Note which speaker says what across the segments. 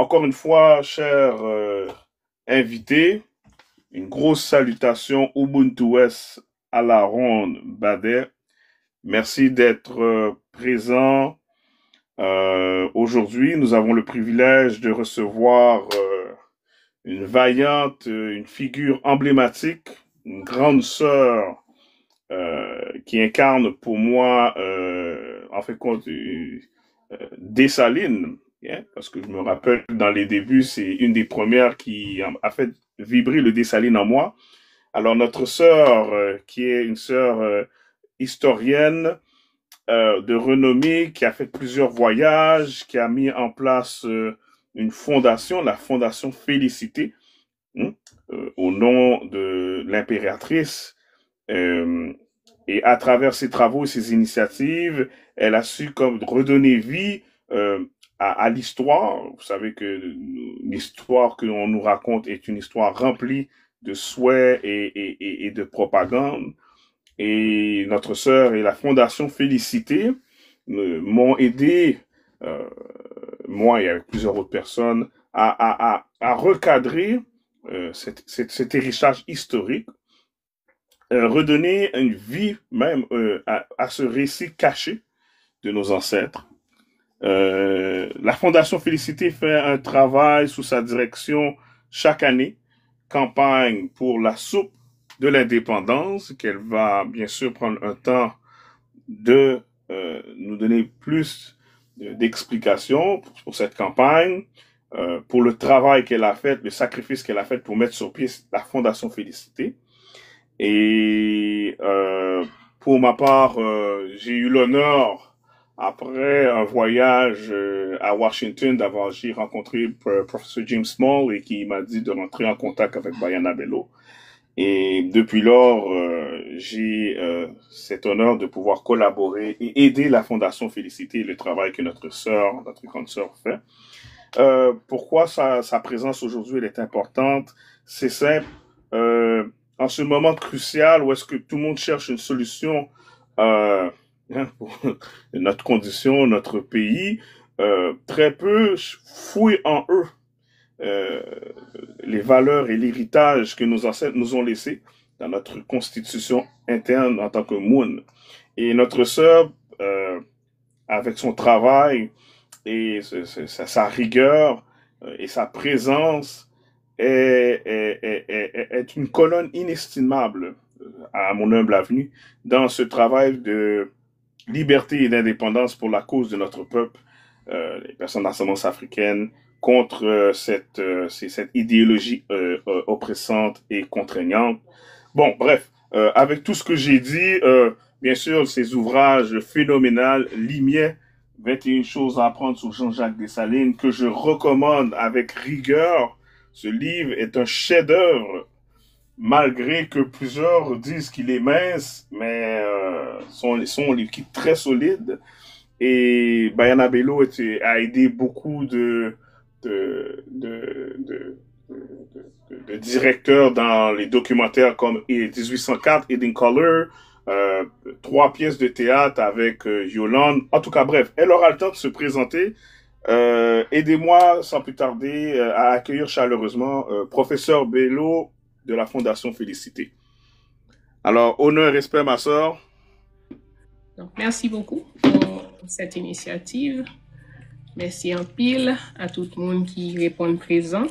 Speaker 1: encore une fois, chers invités, une grosse salutation Ubuntu West à la ronde Badet. Merci d'être présent. Aujourd'hui, nous avons le privilège de recevoir une vaillante, une figure emblématique, une grande sœur qui incarne pour moi, en fait, compte, Dessalines, yeah, parce que je me rappelle dans les débuts, c'est une des premières qui a fait vibrer le Dessalines en moi. Alors notre sœur, qui est une sœur historienne de renommée, qui a fait plusieurs voyages, qui a mis en place une fondation, la Fondation Félicité, hein, au nom de l'impératrice. Et à travers ses travaux et ses initiatives, elle a su comme redonner vie à l'histoire. Vous savez que l'histoire que l'on nous raconte est une histoire remplie de souhaits et de propagande. Et notre sœur et la Fondation Félicité m'ont aidé, moi et avec plusieurs autres personnes, à recadrer cet héritage historique, redonner une vie même à ce récit caché de nos ancêtres. La Fondation Félicité fait un travail sous sa direction chaque année, campagne pour la soupe de l'indépendance, qu'elle va bien sûr prendre un temps de nous donner plus d'explications pour cette campagne, pour le travail qu'elle a fait, le sacrifice qu'elle a fait pour mettre sur pied la Fondation Félicité. Et pour ma part, j'ai eu l'honneur, après un voyage à Washington, d'avoir j'ai rencontré professeur James Small et qui m'a dit de rentrer en contact avec Bayana Bello. Et depuis lors, j'ai cet honneur de pouvoir collaborer et aider la Fondation Félicité, le travail que notre grande sœur fait. Pourquoi sa présence aujourd'hui elle est importante? C'est simple. En ce moment crucial où est-ce que tout le monde cherche une solution pour notre condition, notre pays, très peu fouillent en eux les valeurs et l'héritage que nos ancêtres nous ont laissés dans notre constitution interne en tant que monde. Et notre sœur, avec son travail et sa rigueur et sa présence, est une colonne inestimable, à mon humble avis, dans ce travail de liberté et d'indépendance pour la cause de notre peuple, les personnes d'ascendance africaine, contre cette idéologie oppressante et contraignante. Bon, bref, avec tout ce que j'ai dit, bien sûr, ces ouvrages phénoménaux, Limier, 21 choses à apprendre sur Jean-Jacques Dessalines, que je recommande avec rigueur. Ce livre est un chef-d'œuvre, malgré que plusieurs disent qu'il est mince, mais sont des livres très solides. Et Bayana Bello a aidé beaucoup de directeurs dans les documentaires comme 1804, Hidden Color, 3 pièces de théâtre avec Yolande. En tout cas, bref, elle aura le temps de se présenter. Aidez-moi sans plus tarder à accueillir chaleureusement professeur Bello de la Fondation Félicité. Alors, honneur et respect, ma sœur.
Speaker 2: Donc, merci beaucoup pour cette initiative. Merci en pile à tout le monde qui répond présent.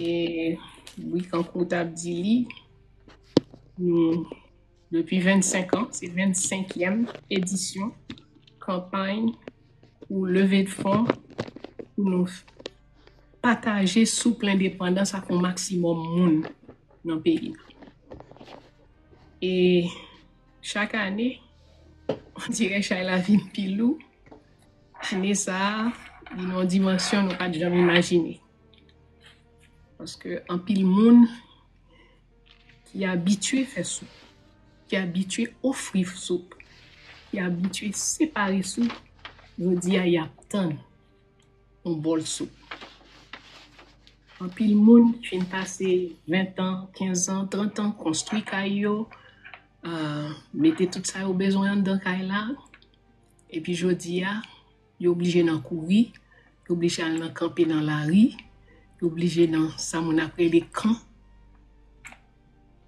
Speaker 2: Et oui, quand Koutab dit, nous, depuis 25 ans, c'est 25e édition, campagne ou levée de fonds pour nous partager sous l'indépendance à un maximum de monde dans le pays. Et chaque année, on dirait que la vie de pilou, année ça, il y a une dimension qu'on n'a pas jamais imaginé. Parce que en pile monde qui est habitué à faire soupe, qui est habitué à offrir soupe, qui est habitué à séparer soupe, je dis il y a tant un bol soupe. En pile monde qui vient passer 20 ans, 15 ans, 30 ans, construit caillou, mettez tout ça au besoin dans caille là, et puis je dis il est obligé d'en courir obligé à camper dans la rue, obligé dans ça mon après les camps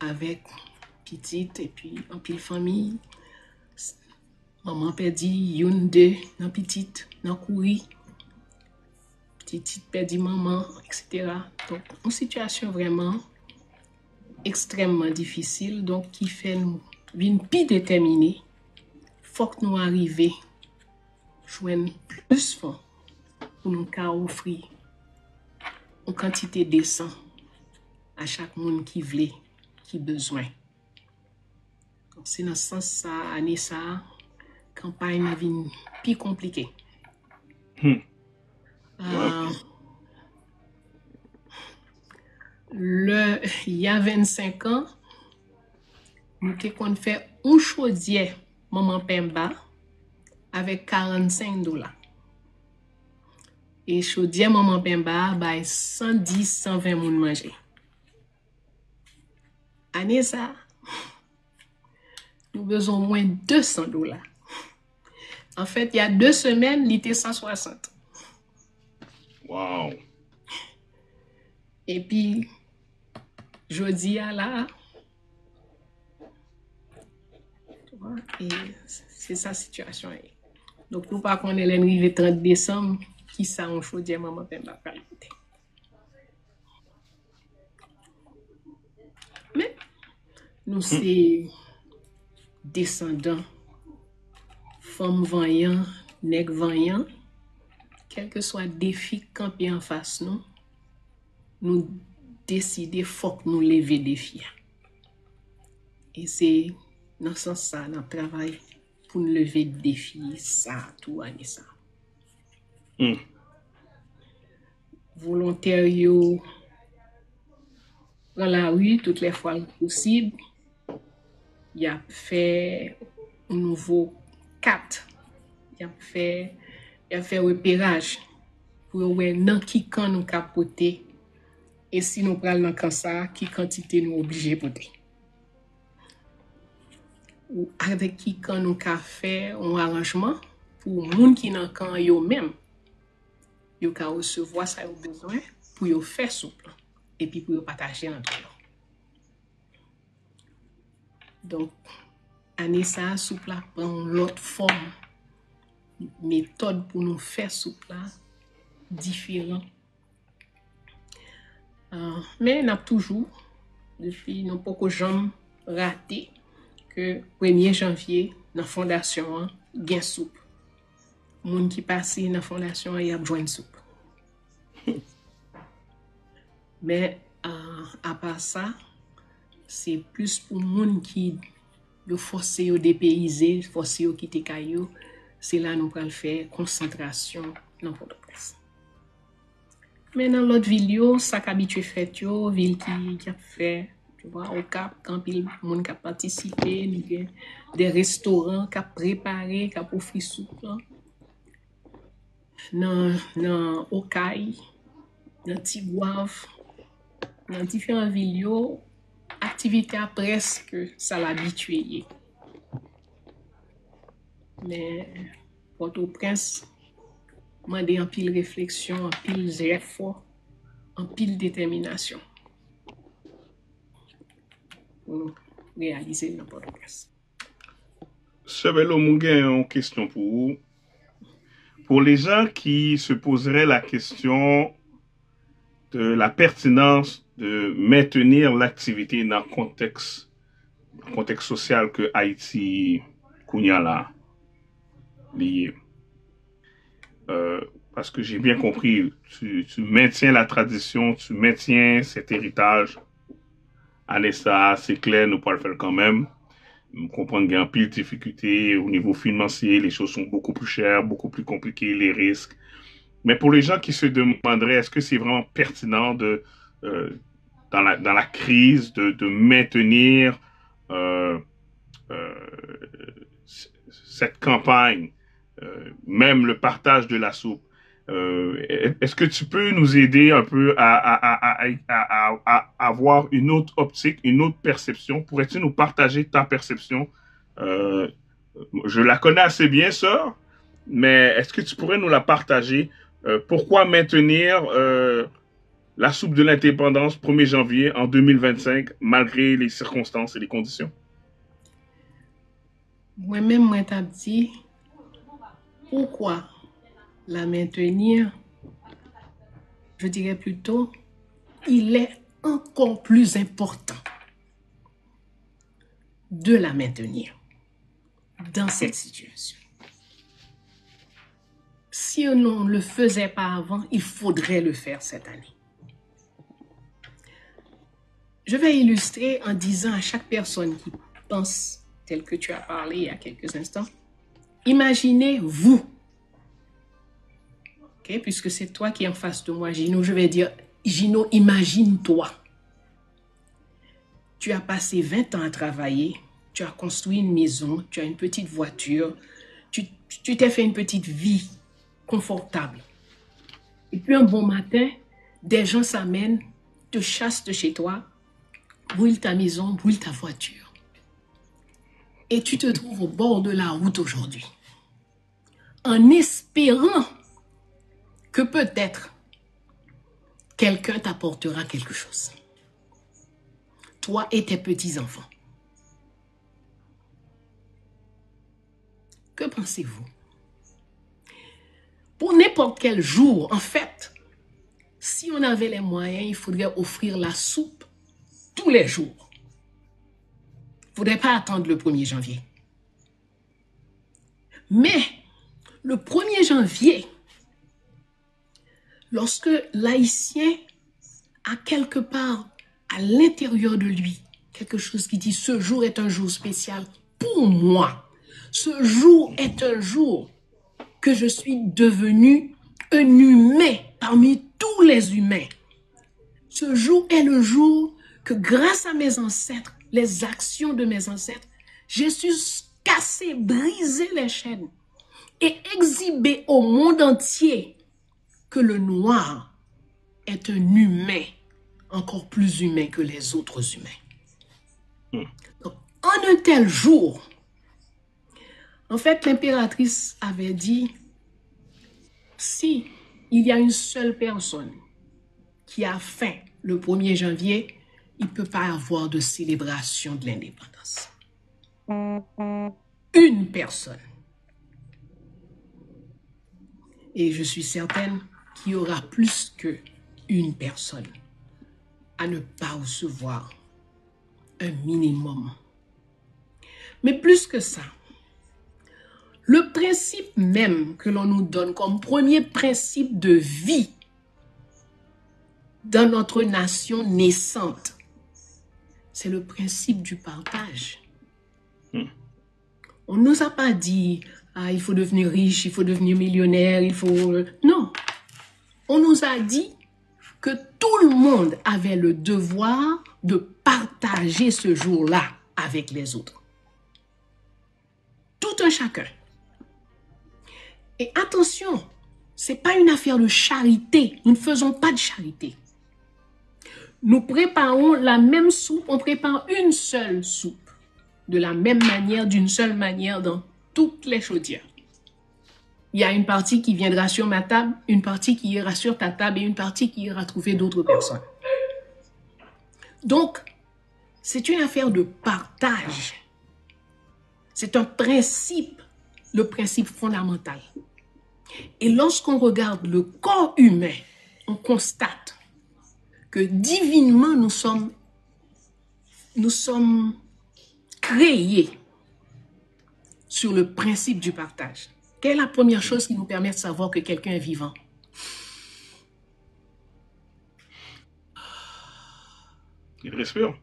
Speaker 2: avec petite et puis en pile famille. Maman perdu une deux dans petite dans courir. Petite perdu maman, etc. Donc une situation vraiment extrêmement difficile, donc qui fait nous une plus déterminée. Faut que nous arrivions joindre plus fonds pour nous offrir une quantité de sang à chaque monde qui veut, qui besoin. C'est dans ce sens ça, année ça, campagne devient plus compliquée. Il y a 25 ans, nous avons fait un chaudier Maman Pemba avec $45. Et chaudier Maman Pemba, bah, 110, 120 moun manger. Année ça, nous besoin au moins $200. En fait, il y a 2 semaines, il était 160.
Speaker 1: Wow.
Speaker 2: Et puis, jeudi à là, tu vois, et c'est sa situation. Donc, nous pas qu'on est l'arrivée 30 décembre, qui ça on chaudier Maman Pemba qualité. Mais, nous c'est descendants, femmes vaillants, nègres vaillants, quel que soit le défi campé en face nous décider faut que nous lever défi. Et c'est dans ce sens ça, dans le travail pour nous lever défi, ça, tout année ça. Volontaires yo dans la rue toutes les fois possible. Il a fait un nouveau 4. Il a fait repérage pour voir dans qui camp nous capoter et si nous prenons dans camp ça, qui quantité nous obligé porter. Ou avec qui camp nous ka faire un arrangement pour moun qui dans camp yo même yo ka recevoir ça yo besoin pour yo faire souple et puis pour yo partager entre eux. Donc année ça souple prend l'autre forme méthode pour nous faire souple différent. Mais n'a toujours depuis non pas que j'aime raté que 1er janvier dans fondation gain soupe. Moun qui passe dans fondation y a besoin de soupe. Mais à part ça, c'est plus pour moun qui yo forcé yo dépayser, forcé yo quitter caillou, c'est là nous pral faire concentration dans Port-au-Prince. Mais dans l'autre ville ça qu'habitué fait yo, ville qui a fait tu vois au Cap quand pile moun qui a participé, des restaurants qui a préparé, qui a offert soupe dans Okaï, dans Tigouave, dans différentes villes activité à presque ça l'habitué. Mais Port-au-Prince m'a dit en pile réflexion, en pile effort, en pile détermination pour réaliser dans Port-au-Prince.
Speaker 1: Sœur Bello, j'ai une question pour vous. Pour les gens qui se poseraient la question de la pertinence de maintenir l'activité dans le contexte social que Haïti kounya là lié. Parce que j'ai bien compris, tu maintiens la tradition, tu maintiens cet héritage. Année ça, c'est clair, nous pouvons le faire quand même. Nous comprenons qu'il y a un pile de difficultés au niveau financier, les choses sont beaucoup plus chères, beaucoup plus compliquées, les risques. Mais pour les gens qui se demanderaient, est-ce que c'est vraiment pertinent de dans la crise de maintenir cette campagne, même le partage de la soupe. Est-ce que tu peux nous aider un peu à avoir une autre optique, une autre perception? Pourrais-tu nous partager ta perception? Je la connais assez bien, sœur, mais est-ce que tu pourrais nous la partager Pourquoi maintenir la soupe de l'indépendance 1er janvier en 2025 malgré les circonstances et les conditions?
Speaker 2: Moi-même, moi t'ai dit, pourquoi la maintenir? Je dirais plutôt, il est encore plus important de la maintenir dans cette situation. Si on ne le faisait pas avant, il faudrait le faire cette année. Je vais illustrer en disant à chaque personne qui pense tel que tu as parlé il y a quelques instants, imaginez vous, okay? Puisque c'est toi qui es en face de moi, Gino, je vais dire, Gino, imagine-toi. Tu as passé 20 ans à travailler, tu as construit une maison, tu as une petite voiture, tu t'es fait une petite vie confortable. Et puis un bon matin, des gens s'amènent, te chassent de chez toi, brûlent ta maison, brûlent ta voiture. Et tu te trouves au bord de la route aujourd'hui, en espérant que peut-être quelqu'un t'apportera quelque chose. Toi et tes petits-enfants. Que pensez-vous? Pour n'importe quel jour, en fait, si on avait les moyens, il faudrait offrir la soupe tous les jours. Il ne faudrait pas attendre le 1er janvier. Mais le 1er janvier, lorsque l'Haïtien a quelque part à l'intérieur de lui quelque chose qui dit ce jour est un jour spécial pour moi. Ce jour est un jour que je suis devenu un humain parmi tous les humains. Ce jour est le jour que grâce à mes ancêtres, les actions de mes ancêtres, j'ai su casser, briser les chaînes et exhiber au monde entier que le noir est un humain encore plus humain que les autres humains. Donc, en un tel jour, en fait, l'impératrice avait dit, si il y a une seule personne qui a faim le 1er janvier, il ne peut pas avoir de célébration de l'indépendance. Une personne. Et je suis certaine qu'il y aura plus qu'une personne à ne pas recevoir un minimum. Mais plus que ça, le principe même que l'on nous donne comme premier principe de vie dans notre nation naissante, c'est le principe du partage. On ne nous a pas dit, ah, il faut devenir riche, il faut devenir millionnaire, il faut... Non. On nous a dit que tout le monde avait le devoir de partager ce jour-là avec les autres. Tout un chacun. Et attention, ce n'est pas une affaire de charité. Nous ne faisons pas de charité. Nous préparons la même soupe, on prépare une seule soupe. De la même manière, d'une seule manière dans toutes les chaudières. Il y a une partie qui viendra sur ma table, une partie qui ira sur ta table et une partie qui ira trouver d'autres personnes. Donc, c'est une affaire de partage. C'est un principe, le principe fondamental. Et lorsqu'on regarde le corps humain, on constate que divinement nous sommes créés sur le principe du partage. Quelle est la première chose qui nous permet de savoir que quelqu'un est vivant?
Speaker 1: Il respire.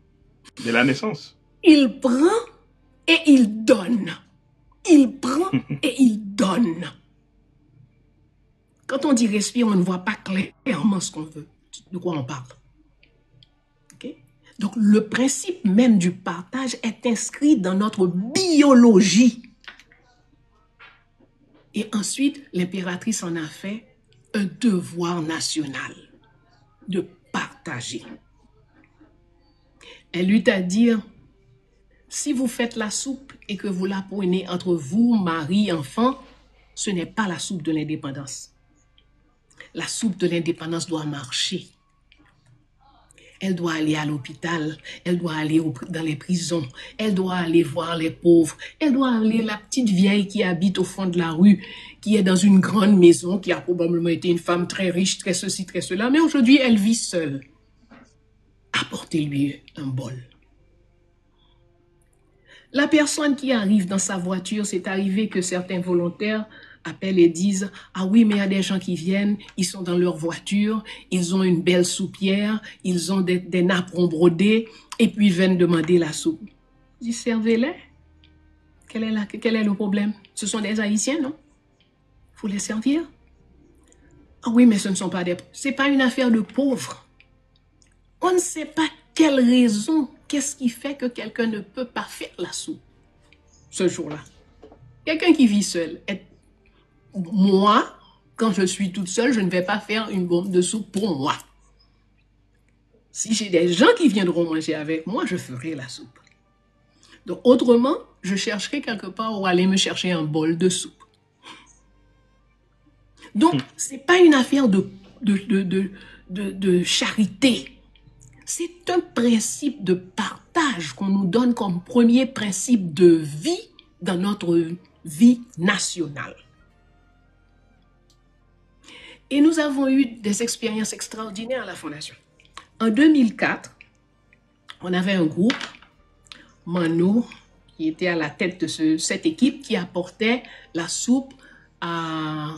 Speaker 1: Dès la naissance.
Speaker 2: Il prend et il donne. Il prend et il donne. Quand on dit respire, on ne voit pas clairement ce qu'on veut, de quoi on parle. Okay? Donc, le principe même du partage est inscrit dans notre biologie. Et ensuite, l'impératrice en a fait un devoir national de partager. Elle eut à dire, si vous faites la soupe et que vous la prenez entre vous, mari, enfant, ce n'est pas la soupe de l'indépendance. La soupe de l'indépendance doit marcher. Elle doit aller à l'hôpital, elle doit aller dans les prisons, elle doit aller voir les pauvres, elle doit aller la petite vieille qui habite au fond de la rue, qui est dans une grande maison, qui a probablement été une femme très riche, très ceci, très cela, mais aujourd'hui elle vit seule. Apportez-lui un bol. La personne qui arrive dans sa voiture, c'est arrivé que certains volontaires appellent et disent « Ah oui, mais il y a des gens qui viennent, ils sont dans leur voiture, ils ont une belle soupière, ils ont des napperons brodés, et puis ils viennent demander la soupe. » Je dis « Servez-les. Quel est le problème? Ce sont des Haïtiens, non? Il faut les servir. » Ah oui, mais ce ne sont pas des... C'est pas une affaire de pauvres. On ne sait pas quelle raison, qu'est-ce qui fait que quelqu'un ne peut pas faire la soupe ce jour-là. Quelqu'un qui vit seul, moi, quand je suis toute seule, je ne vais pas faire une bombe de soupe pour moi. Si j'ai des gens qui viendront manger avec moi, je ferai la soupe. Donc, autrement, je chercherai quelque part où aller me chercher un bol de soupe. Donc, ce n'est pas une affaire de charité. C'est un principe de partage qu'on nous donne comme premier principe de vie dans notre vie nationale. Et nous avons eu des expériences extraordinaires à la Fondation. En 2004, on avait un groupe, Mano, qui était à la tête de cette équipe, qui apportait la soupe à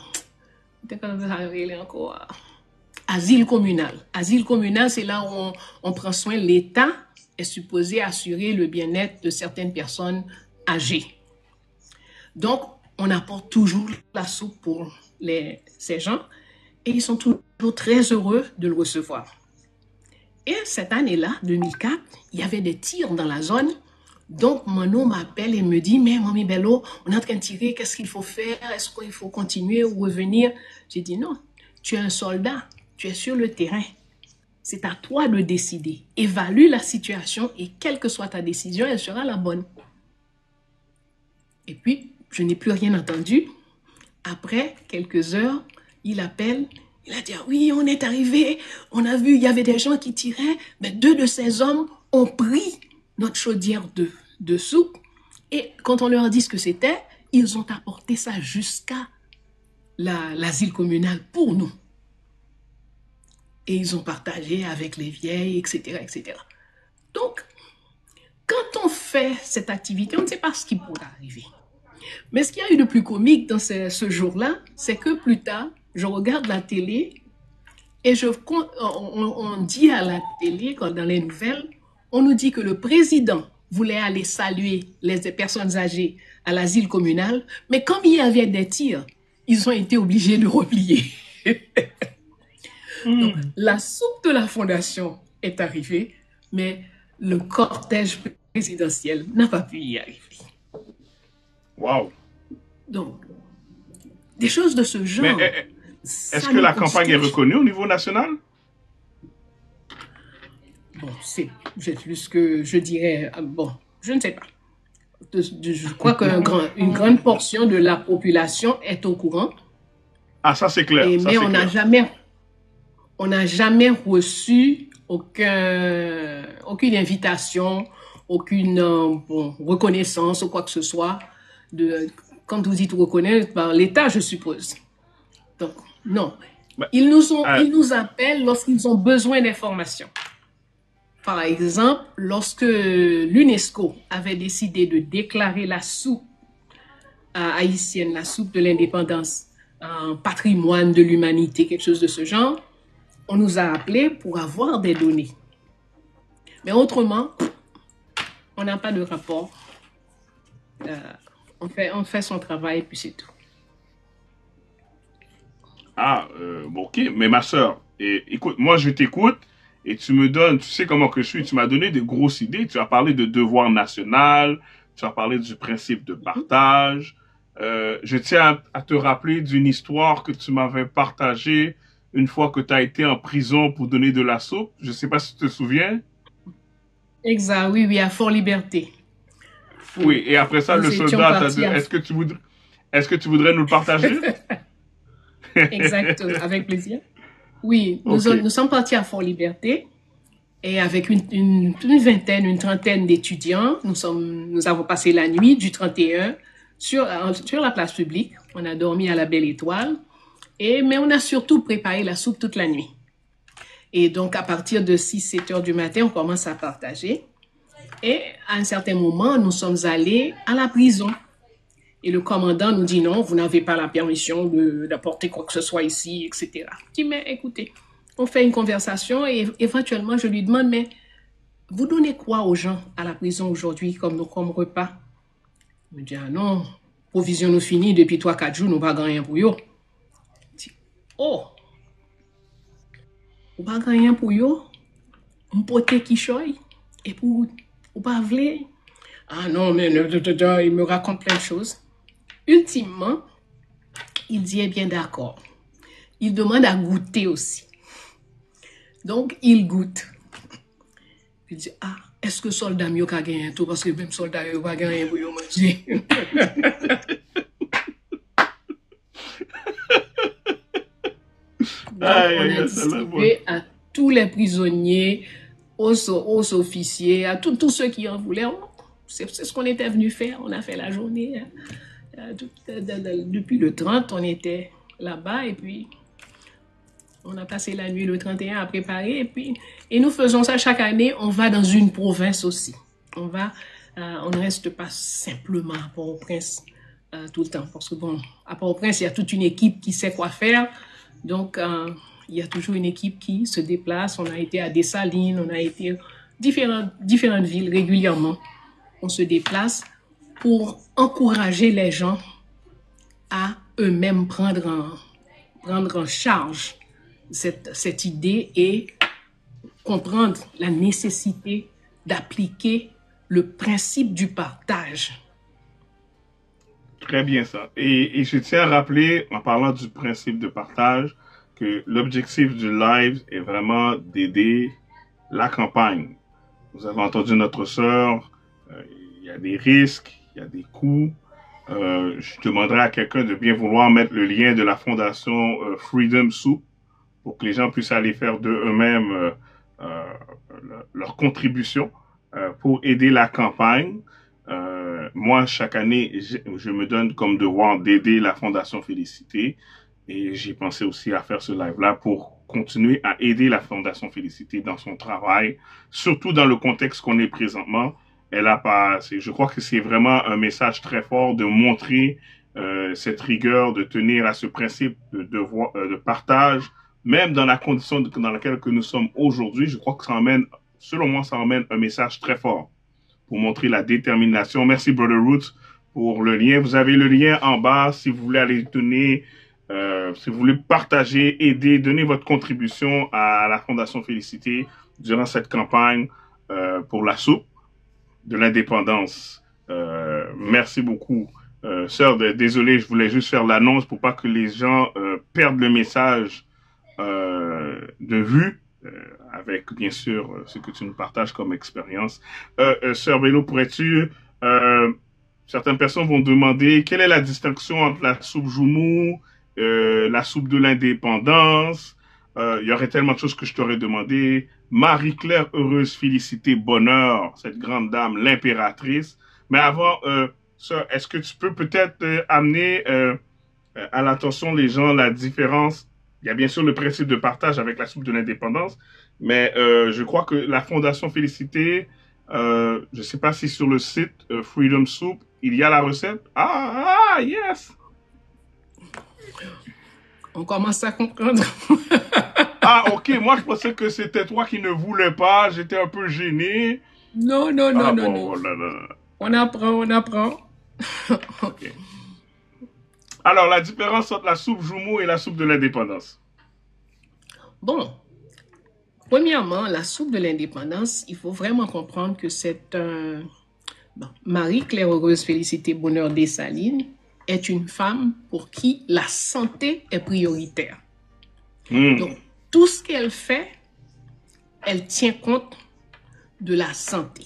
Speaker 2: asile communal. Asile communal, c'est là où on prend soin. L'État est supposé assurer le bien-être de certaines personnes âgées. Donc, on apporte toujours la soupe pour ces gens et ils sont toujours très heureux de le recevoir. Et cette année-là, 2004, il y avait des tirs dans la zone. Donc, Mano m'appelle et me dit, mais Mami Bello, on est en train de tirer, qu'est-ce qu'il faut faire? Est-ce qu'il faut continuer ou revenir? J'ai dit, non, tu es un soldat, tu es sur le terrain. C'est à toi de décider. Évalue la situation et quelle que soit ta décision, elle sera la bonne. Et puis, je n'ai plus rien entendu. Après quelques heures, il appelle, il a dit, ah oui, on est arrivé, on a vu, il y avait des gens qui tiraient, mais 2 de ces hommes ont pris notre chaudière de soupe et quand on leur a dit ce que c'était, ils ont apporté ça jusqu'à l'asile communal pour nous. Et ils ont partagé avec les vieilles, etc., etc. Donc, quand on fait cette activité, on ne sait pas ce qui pourrait arriver. Mais ce qu'il y a eu de plus comique dans ce jour-là, c'est que plus tard, je regarde la télé et on dit à la télé, dans les nouvelles, on nous dit que le président voulait aller saluer les personnes âgées à l'asile communal, mais comme il y avait des tirs, ils ont été obligés de replier. Donc, la soupe de la Fondation est arrivée, mais le cortège présidentiel n'a pas pu y arriver.
Speaker 1: Wow.
Speaker 2: Donc, des choses de ce genre.
Speaker 1: Mais est-ce que la campagne est reconnue au niveau national?
Speaker 2: Bon, c'est plus que je dirais, bon, je ne sais pas. Je crois qu'une grande portion de la population est au courant.
Speaker 1: Ah, ça c'est clair.
Speaker 2: Mais on n'a jamais reçu aucune invitation, aucune reconnaissance ou quoi que ce soit. Quand vous dites reconnaître par l'État, je suppose. Donc, non. Ils nous appellent lorsqu'ils ont besoin d'informations. Par exemple, lorsque l'UNESCO avait décidé de déclarer la soupe haïtienne, la soupe de l'indépendance, un patrimoine de l'humanité, quelque chose de ce genre, on nous a appelés pour avoir des données. Mais autrement, on n'a pas de rapport. On fait son travail et puis c'est tout.
Speaker 1: Ah, ok. Mais ma soeur, écoute, moi je t'écoute et tu me donnes, tu sais comment que je suis, tu m'as donné de grosses idées. Tu as parlé de devoir national, tu as parlé du principe de partage. Je tiens à te rappeler d'une histoire que tu m'avais partagée une fois que tu as été en prison pour donner de la soupe. Je ne sais pas si tu te souviens.
Speaker 2: Exact, oui, à Fort-Liberté.
Speaker 1: Oui, et après ça, le soldat t'a dit, est-ce que tu voudrais nous le partager?
Speaker 2: Exact, avec plaisir. Oui,
Speaker 1: Ok.
Speaker 2: nous sommes partis à Fort-Liberté et avec une vingtaine, une trentaine d'étudiants, nous avons passé la nuit du 31 sur la place publique. On a dormi à la Belle Étoile, mais on a surtout préparé la soupe toute la nuit. Et donc, à partir de 6-7 heures du matin, on commence à partager. Et à un certain moment, nous sommes allés à la prison. Et le commandant nous dit non, vous n'avez pas la permission d'apporter quoi que ce soit ici, etc. Je dis, mais écoutez, on fait une conversation et éventuellement, je lui demande, mais vous donnez quoi aux gens à la prison aujourd'hui comme repas? Il me dit, ah non, provision nous finie depuis 3-4 jours, nous pas rien pour eux. Je dis, oh, nous pas rien pour eux? On pote qui choy? Et pour, ou pas vle? Ah non, mais il me raconte plein de choses. Ultimement, il dit, eh bien d'accord. Il demande à goûter aussi. Donc, il goûte. Il dit, ah, est-ce que soldat mieux qu'a gagné tout? Parce que même soldat mieux pas gagné pour manger. Donc, on a distribué à tous les prisonniers, aux officiers, à tous ceux qui en voulaient. C'est ce qu'on était venu faire. On a fait la journée. Depuis le 30, on était là-bas et puis on a passé la nuit le 31 à préparer et nous faisons ça chaque année. On va dans une province aussi. On ne reste pas simplement à Port-au-Prince tout le temps parce que bon, à Port-au-Prince, il y a toute une équipe qui sait quoi faire. Donc, il y a toujours une équipe qui se déplace. On a été à Dessalines, on a été différentes villes régulièrement. On se déplace pour encourager les gens à eux-mêmes prendre en charge cette idée et comprendre la nécessité d'appliquer le principe du partage.
Speaker 1: Très bien ça. Et je tiens à rappeler, en parlant du principe de partage, que l'objectif du live est vraiment d'aider la campagne. Vous avez entendu notre sœur, il y a des risques, il y a des coûts. Je demanderai à quelqu'un de bien vouloir mettre le lien de la fondation Freedom Soup pour que les gens puissent aller faire d'eux-mêmes leur contribution pour aider la campagne. Moi, chaque année, je me donne comme devoir d'aider la Fondation Félicité et j'ai pensé aussi à faire ce live-là pour continuer à aider la Fondation Félicité dans son travail, surtout dans le contexte qu'on est présentement. Je crois que c'est vraiment un message très fort de montrer cette rigueur, de tenir à ce principe de partage, même dans la condition dans laquelle que nous sommes aujourd'hui. Je crois que selon moi, ça emmène un message très fort pour montrer la détermination. Merci, Brother Roots, pour le lien. Vous avez le lien en bas si vous voulez aller donner, si vous voulez partager, aider, donner votre contribution à la Fondation Félicité durant cette campagne pour la soupe de l'indépendance. Merci beaucoup. Sœur, désolé, je voulais juste faire l'annonce pour pas que les gens perdent le message de vue. Avec bien sûr ce que tu nous partages comme expérience. Sœur Bello, pourrais-tu, certaines personnes vont demander quelle est la distinction entre la soupe Joumou, la soupe de l'indépendance. Il y aurait tellement de choses que je t'aurais demandé. Marie-Claire, heureuse, félicité, bonheur, cette grande dame, l'impératrice. Mais avant, sœur, est-ce que tu peux peut-être amener à l'attention des gens la différence? Il y a bien sûr le principe de partage avec la soupe de l'indépendance, mais je crois que la Fondation Félicité, je ne sais pas si sur le site Freedom Soup, il y a la recette. Yes!
Speaker 2: On commence à comprendre.
Speaker 1: Ok, moi je pensais que c'était toi qui ne voulais pas, j'étais un peu gêné.
Speaker 2: Non. On apprend.
Speaker 1: Okay. Alors, la différence entre la soupe Joumou et la soupe de l'indépendance.
Speaker 2: Bon, premièrement, la soupe de l'indépendance, il faut vraiment comprendre que c'est un... Bon, Marie-Claire Heureuse Félicité Bonheur Dessalines est une femme pour qui la santé est prioritaire. Donc, tout ce qu'elle fait, elle tient compte de la santé.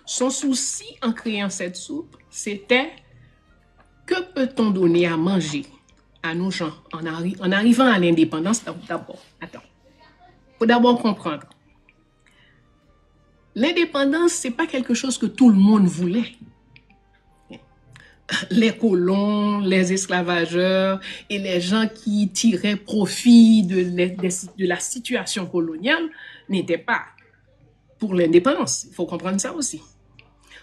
Speaker 2: Son souci en créant cette soupe, c'était que peut-on donner à manger à nos gens en arrivant à l'indépendance, d'abord, attends, faut d'abord comprendre. L'indépendance, c'est pas quelque chose que tout le monde voulait. Les colons, les esclavageurs et les gens qui tiraient profit de la situation coloniale n'étaient pas pour l'indépendance. Il faut comprendre ça aussi.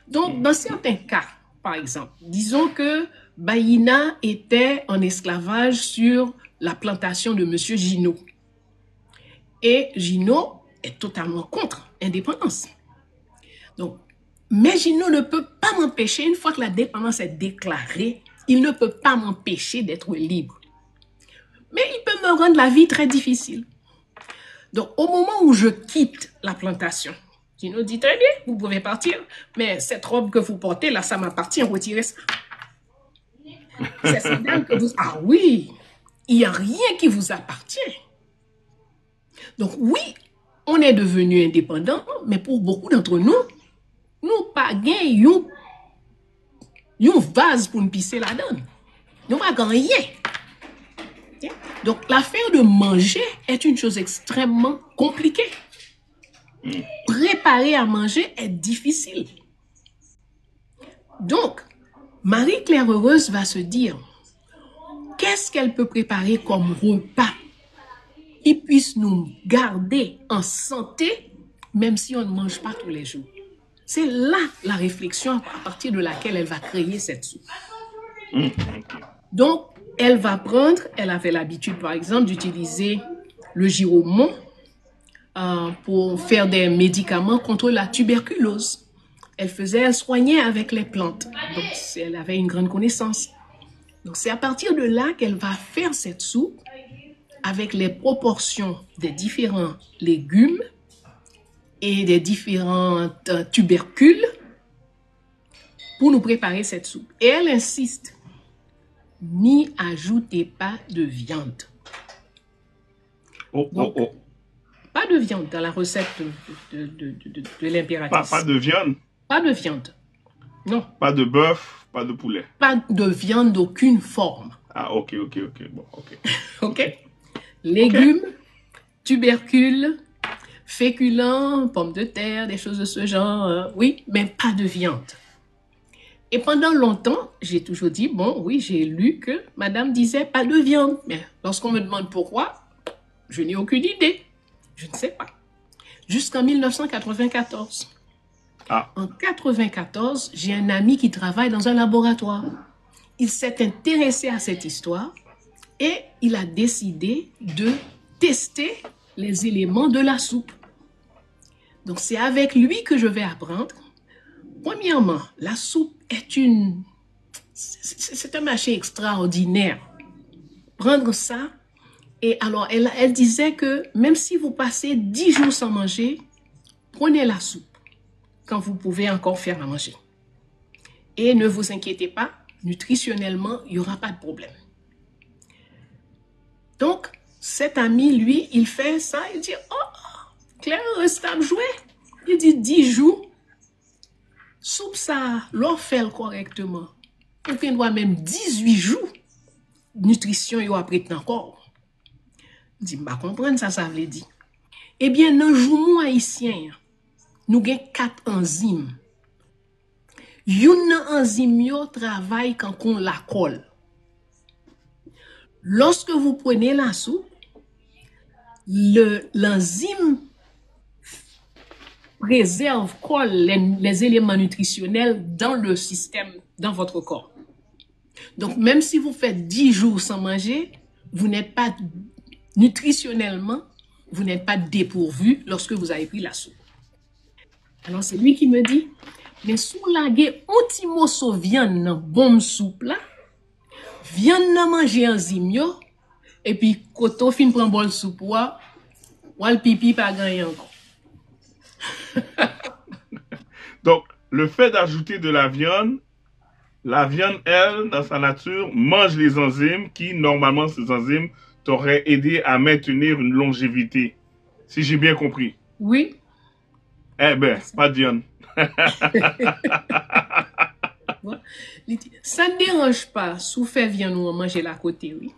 Speaker 2: Donc, dans certains cas, par exemple, disons que Baïna était en esclavage sur la plantation de M. Gino. Et Gino est totalement contre l'indépendance. Donc, mais Gino ne peut pas m'empêcher, une fois que la dépendance est déclarée, il ne peut pas m'empêcher d'être libre. Mais il peut me rendre la vie très difficile. Donc, au moment où je quitte la plantation, Gino dit très bien, vous pouvez partir, mais cette robe que vous portez, là, ça m'appartient, retirez ça. C'est ça que vous... Ah oui, il n'y a rien qui vous appartient. Donc oui, on est devenu indépendant, mais pour beaucoup d'entre nous, nous pas gagnons un vase pour nous pisser la donne. Nous pas gagné rien. Donc l'affaire de manger est une chose extrêmement compliquée. Préparer à manger est difficile. Donc, Marie-Claire Heureuse va se dire, qu'est-ce qu'elle peut préparer comme repas qui puisse nous garder en santé, même si on ne mange pas tous les jours. C'est là la réflexion à partir de laquelle elle va créer cette soupe. Donc, elle avait l'habitude, par exemple, d'utiliser le giromon pour faire des médicaments contre la tuberculose. Elle soignait avec les plantes. Donc, elle avait une grande connaissance. Donc, c'est à partir de là qu'elle va faire cette soupe avec les proportions des différents légumes et des différents tubercules pour nous préparer cette soupe. Et elle insiste, n'y ajoutez pas de viande. Donc, pas de viande dans la recette de l'impératrice.
Speaker 1: Pas de viande?
Speaker 2: Pas de viande, non.
Speaker 1: Pas de bœuf, pas de poulet?
Speaker 2: Pas de viande d'aucune forme.
Speaker 1: Ah, ok. Bon, ok.
Speaker 2: Ok. Légumes, tubercules, féculents, pommes de terre, des choses de ce genre, oui, mais pas de viande. Et pendant longtemps, j'ai toujours dit, bon, oui, j'ai lu que madame disait pas de viande. Mais lorsqu'on me demande pourquoi, je n'ai aucune idée. Je ne sais pas. Jusqu'en 1994.
Speaker 1: Ah.
Speaker 2: En 1994, j'ai un ami qui travaille dans un laboratoire. Il s'est intéressé à cette histoire et il a décidé de tester les éléments de la soupe. Donc, c'est avec lui que je vais apprendre. Premièrement, la soupe c'est un marché extraordinaire. Prendre ça, et alors, elle disait que même si vous passez 10 jours sans manger, prenez la soupe quand vous pouvez encore faire à manger. Et ne vous inquiétez pas, nutritionnellement, il n'y aura pas de problème. Donc, cet ami, lui, il fait ça, il dit, oh, Claire, c'est à jouer. Il dit 10 jours, soupe ça, l'on fait correctement. Et puis, il doit même 18 jours, nutrition, il y a après encore. Il dit, bah, comprendre ça, ça veut dire. Eh bien, dans le jour haïtien, nous avons 4 enzymes. Une enzyme yo travaille quand on la colle. Lorsque vous prenez la soupe, l'enzyme préserve, colle les éléments nutritionnels dans le système, dans votre corps. Donc, même si vous faites 10 jours sans manger, vous n'êtes pas nutritionnellement, vous n'êtes pas dépourvu lorsque vous avez pris la soupe. Alors, c'est lui qui me dit, mais sous la guerre, un petit morceau viande dans bonne soupe là, viande nan manger enzyme yo, et puis koto fin prend bol soupe ou le pipi pas gagné encore.
Speaker 1: Donc, le fait d'ajouter de la viande, elle, dans sa nature, mange les enzymes qui, normalement, ces enzymes t'auraient aidé à maintenir une longévité. Si j'ai bien compris.
Speaker 2: Oui.
Speaker 1: Eh ben, pas de viande.
Speaker 2: Ça ne dérange pas, sous fait viande ou manger la côté, oui.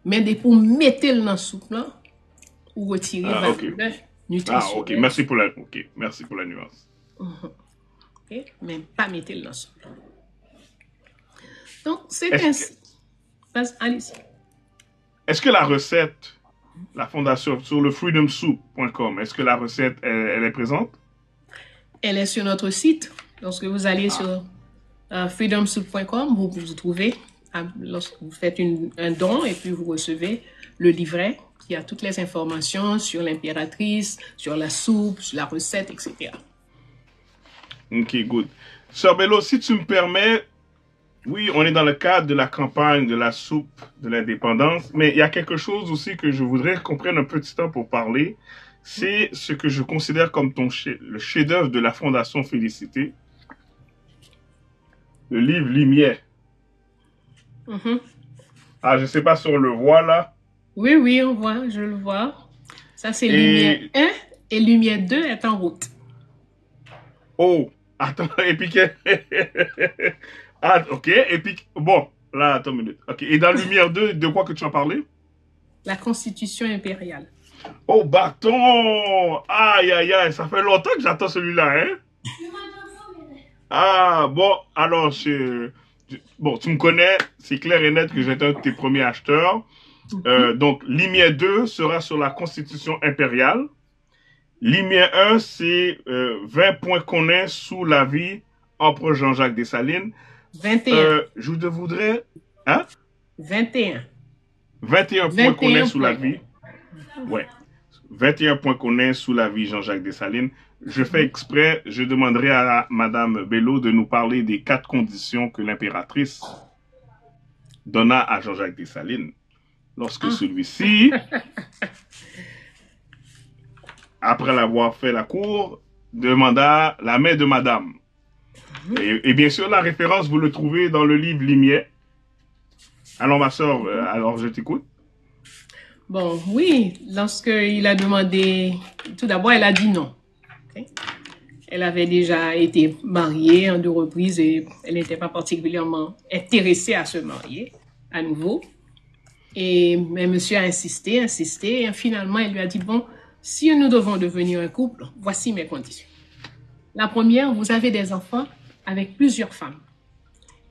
Speaker 2: Mais dès pour mettre le dans la soupe, là, ou retirer
Speaker 1: Ah, ok.
Speaker 2: valeur
Speaker 1: Ah, ok.
Speaker 2: nutritionnelle.
Speaker 1: Merci pour la nuance.
Speaker 2: Ok? Mais pas mettre le dans la soupe. Donc, c'est
Speaker 1: Est-ce
Speaker 2: ainsi. Allez-y.
Speaker 1: est-ce que la recette, la fondation, sur le freedomsoup.com, est-ce que la recette, elle est présente?
Speaker 2: Elle est sur notre site. Lorsque vous allez sur freedomsoup.com, vous trouvez, lorsque vous faites un don et puis vous recevez le livret qui a toutes les informations sur l'impératrice, sur la soupe, sur la recette, etc.
Speaker 1: Ok, good. Sœur Bello, si tu me permets, oui, on est dans le cadre de la campagne de la soupe de l'indépendance, mais il y a quelque chose aussi que je voudrais qu'on prenne un petit temps pour parler. C'est ce que je considère comme le chef-d'œuvre de la Fondation Félicité, le livre Lumière. Ah, je ne sais pas si on le voit là.
Speaker 2: Oui, oui, on voit, je le vois. Ça, c'est Lumière 1 et Lumière 2 est en route.
Speaker 1: Oh, attends, et puis ah, ok, et puis, bon, là, attends une minute. Ok, et dans Lumière 2, de quoi que tu as parlé?
Speaker 2: La Constitution impériale.
Speaker 1: Oh, bâton! Aïe, aïe, aïe, ça fait longtemps que j'attends celui-là, hein? Ah, bon, alors, bon, tu me connais, c'est clair et net que j'étais un de tes premiers acheteurs. Donc, Lumière 2 sera sur la Constitution impériale. Lumière 1, c'est 20 points qu'on est sous la vie empereur Jean-Jacques Dessalines.
Speaker 2: 21.
Speaker 1: Je voudrais... Hein?
Speaker 2: 21.
Speaker 1: 21 points qu'on est sous la vie. Ouais. 21 points qu'on est sous la vie Jean-Jacques Dessalines. Je fais exprès, je demanderai à Madame Bello de nous parler des 4 conditions que l'impératrice donna à Jean-Jacques Dessalines. Lorsque celui-ci, après l'avoir fait la cour, demanda la main de Madame. Et bien sûr, la référence, vous le trouvez dans le livre Lumière. Alors, ma soeur, alors je t'écoute.
Speaker 2: Bon, oui, lorsqu'il a demandé, tout d'abord, elle a dit non. Okay? Elle avait déjà été mariée en 2 reprises et elle n'était pas particulièrement intéressée à se marier à nouveau. Mais monsieur a insisté, et finalement, elle lui a dit, bon, si nous devons devenir un couple, voici mes conditions. La première, vous avez des enfants avec plusieurs femmes.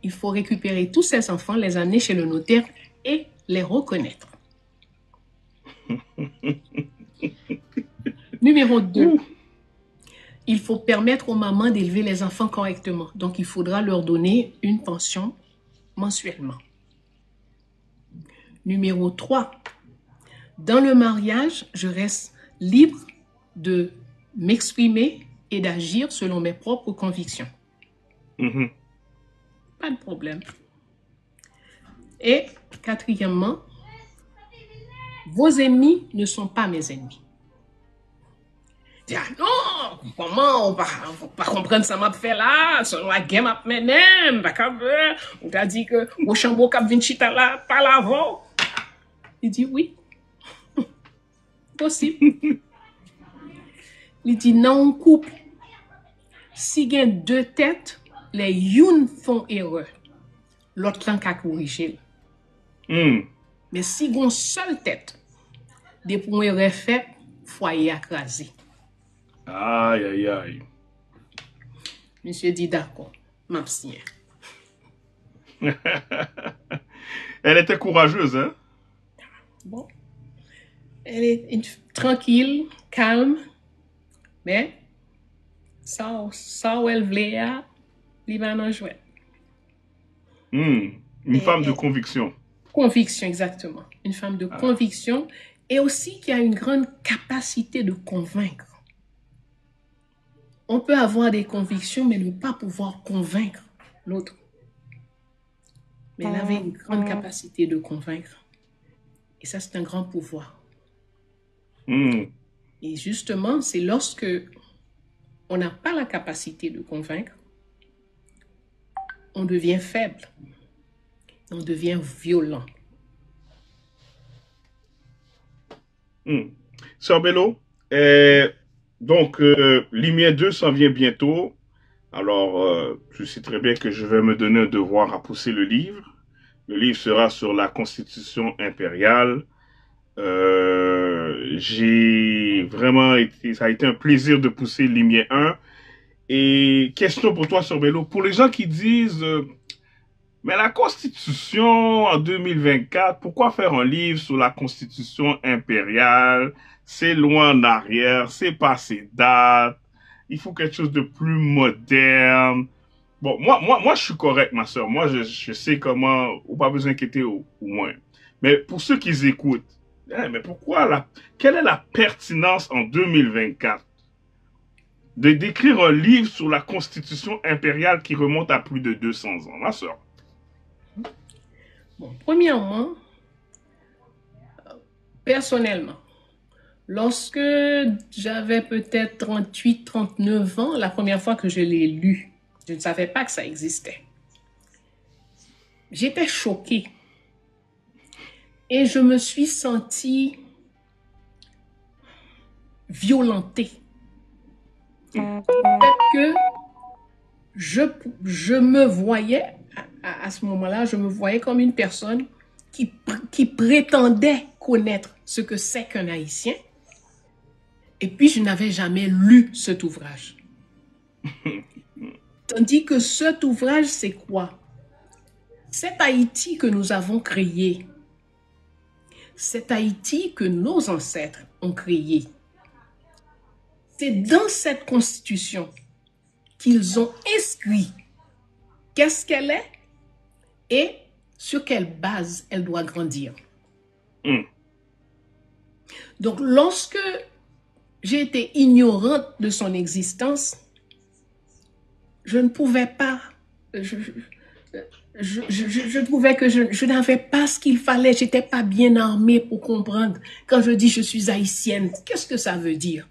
Speaker 2: Il faut récupérer tous ces enfants, les amener chez le notaire et les reconnaître. Numéro 2, il faut permettre aux mamans d'élever les enfants correctement. Donc, il faudra leur donner une pension mensuellement. Numéro 3, dans le mariage, je reste libre de m'exprimer et d'agir selon mes propres convictions. Pas de problème. Et quatrièmement, vos ennemis ne sont pas mes ennemis. Ah non, comment on va pas comprendre ça m'a fait là, selon la game m'a mené, on t'a dit que au chambeau cap vinn chita là par l'avant. Il dit oui. Possible. Il dit non, couple. Si il y a 2 têtes, les une font erreur. L'autre l'en ka corriger. Mais si il y a une seule tête, des pour erreur fait, foyer écrasé.
Speaker 1: Aïe, aïe, aïe.
Speaker 2: Monsieur dit d'accord, m'abstiens.
Speaker 1: Elle était courageuse, hein?
Speaker 2: Bon. Elle est tranquille, calme, mais ça où elle voulait, il va en jouer.
Speaker 1: Une femme de conviction.
Speaker 2: Conviction, exactement. Une femme de conviction et aussi qui a une grande capacité de convaincre. On peut avoir des convictions, mais ne pas pouvoir convaincre l'autre. Mais elle avait une grande capacité de convaincre. Et ça, c'est un grand pouvoir. Et justement, c'est lorsque on n'a pas la capacité de convaincre, on devient faible. On devient violent.
Speaker 1: Sœur Bello, donc, Lumière 2 s'en vient bientôt. Alors, je sais très bien que je vais me donner un devoir à pousser le livre. Le livre sera sur la Constitution impériale. J'ai vraiment été, ça a été un plaisir de pousser Limier 1. Et question pour toi, Sœur Bello, pour les gens qui disent, mais la Constitution en 2024, pourquoi faire un livre sur la Constitution impériale? C'est loin en arrière, c'est passé date, il faut quelque chose de plus moderne. Bon, moi, je suis correct, ma sœur. Moi, je sais comment, ou pas besoin d'inquiéter au moins. Mais pour ceux qui écoutent, mais quelle est la pertinence en 2024 de d'écrire un livre sur la Constitution impériale qui remonte à plus de 200 ans, ma sœur?
Speaker 2: Bon, premièrement, personnellement, lorsque j'avais peut-être 38, 39 ans, la première fois que je l'ai lu, je ne savais pas que ça existait. J'étais choquée et je me suis sentie violentée. Peut-être que je me voyais, à ce moment-là, je me voyais comme une personne qui prétendait connaître ce que c'est qu'un Haïtien. Et puis, je n'avais jamais lu cet ouvrage. Tandis que cet ouvrage, c'est quoi? Cet Haïti que nous avons créé, cet Haïti que nos ancêtres ont créé, c'est dans cette constitution qu'ils ont inscrit qu'est-ce qu'elle est et sur quelle base elle doit grandir. Donc, lorsque j'ai été ignorante de son existence, je ne pouvais pas, je trouvais que je n'avais pas ce qu'il fallait, je n'étais pas bien armée pour comprendre. Quand je dis je suis haïtienne, qu'est-ce que ça veut dire?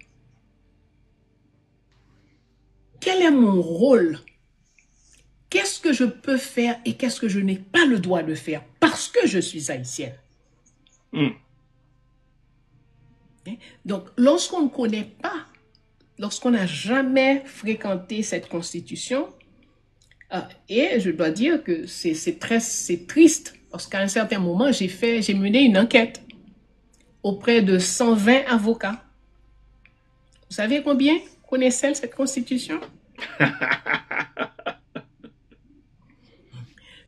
Speaker 2: Quel est mon rôle? Qu'est-ce que je peux faire et qu'est-ce que je n'ai pas le droit de faire parce que je suis haïtienne? Donc, lorsqu'on ne connaît pas, lorsqu'on n'a jamais fréquenté cette constitution, et je dois dire que c'est triste, parce qu'à un certain moment, j'ai mené une enquête auprès de 120 avocats. Vous savez combien connaissaient cette constitution?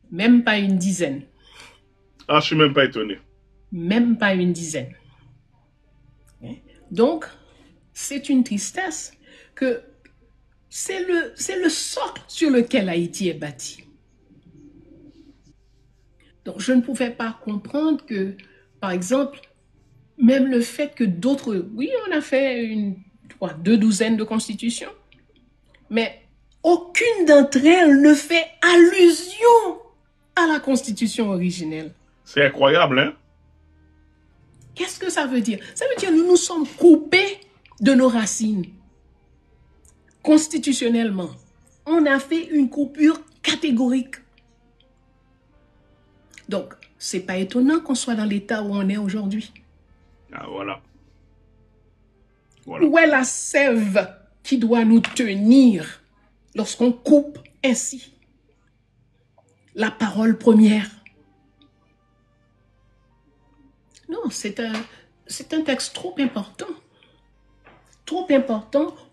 Speaker 2: Même pas une dizaine.
Speaker 1: Ah, je suis même pas étonné.
Speaker 2: Même pas une dizaine. Donc, c'est une tristesse que c'est le socle sur lequel Haïti est bâti. Donc, je ne pouvais pas comprendre que, par exemple, même le fait que d'autres, oui, on a fait 2 douzaines de constitutions, mais aucune d'entre elles ne fait allusion à la constitution originelle.
Speaker 1: C'est incroyable, hein?
Speaker 2: Qu'est-ce que ça veut dire? Ça veut dire que nous nous sommes coupés de nos racines. Constitutionnellement, on a fait une coupure catégorique. Donc, c'est pas étonnant qu'on soit dans l'état où on est aujourd'hui.
Speaker 1: Ah, voilà.
Speaker 2: Où est la sève qui doit nous tenir lorsqu'on coupe ainsi la parole première? Non, c'est un texte trop important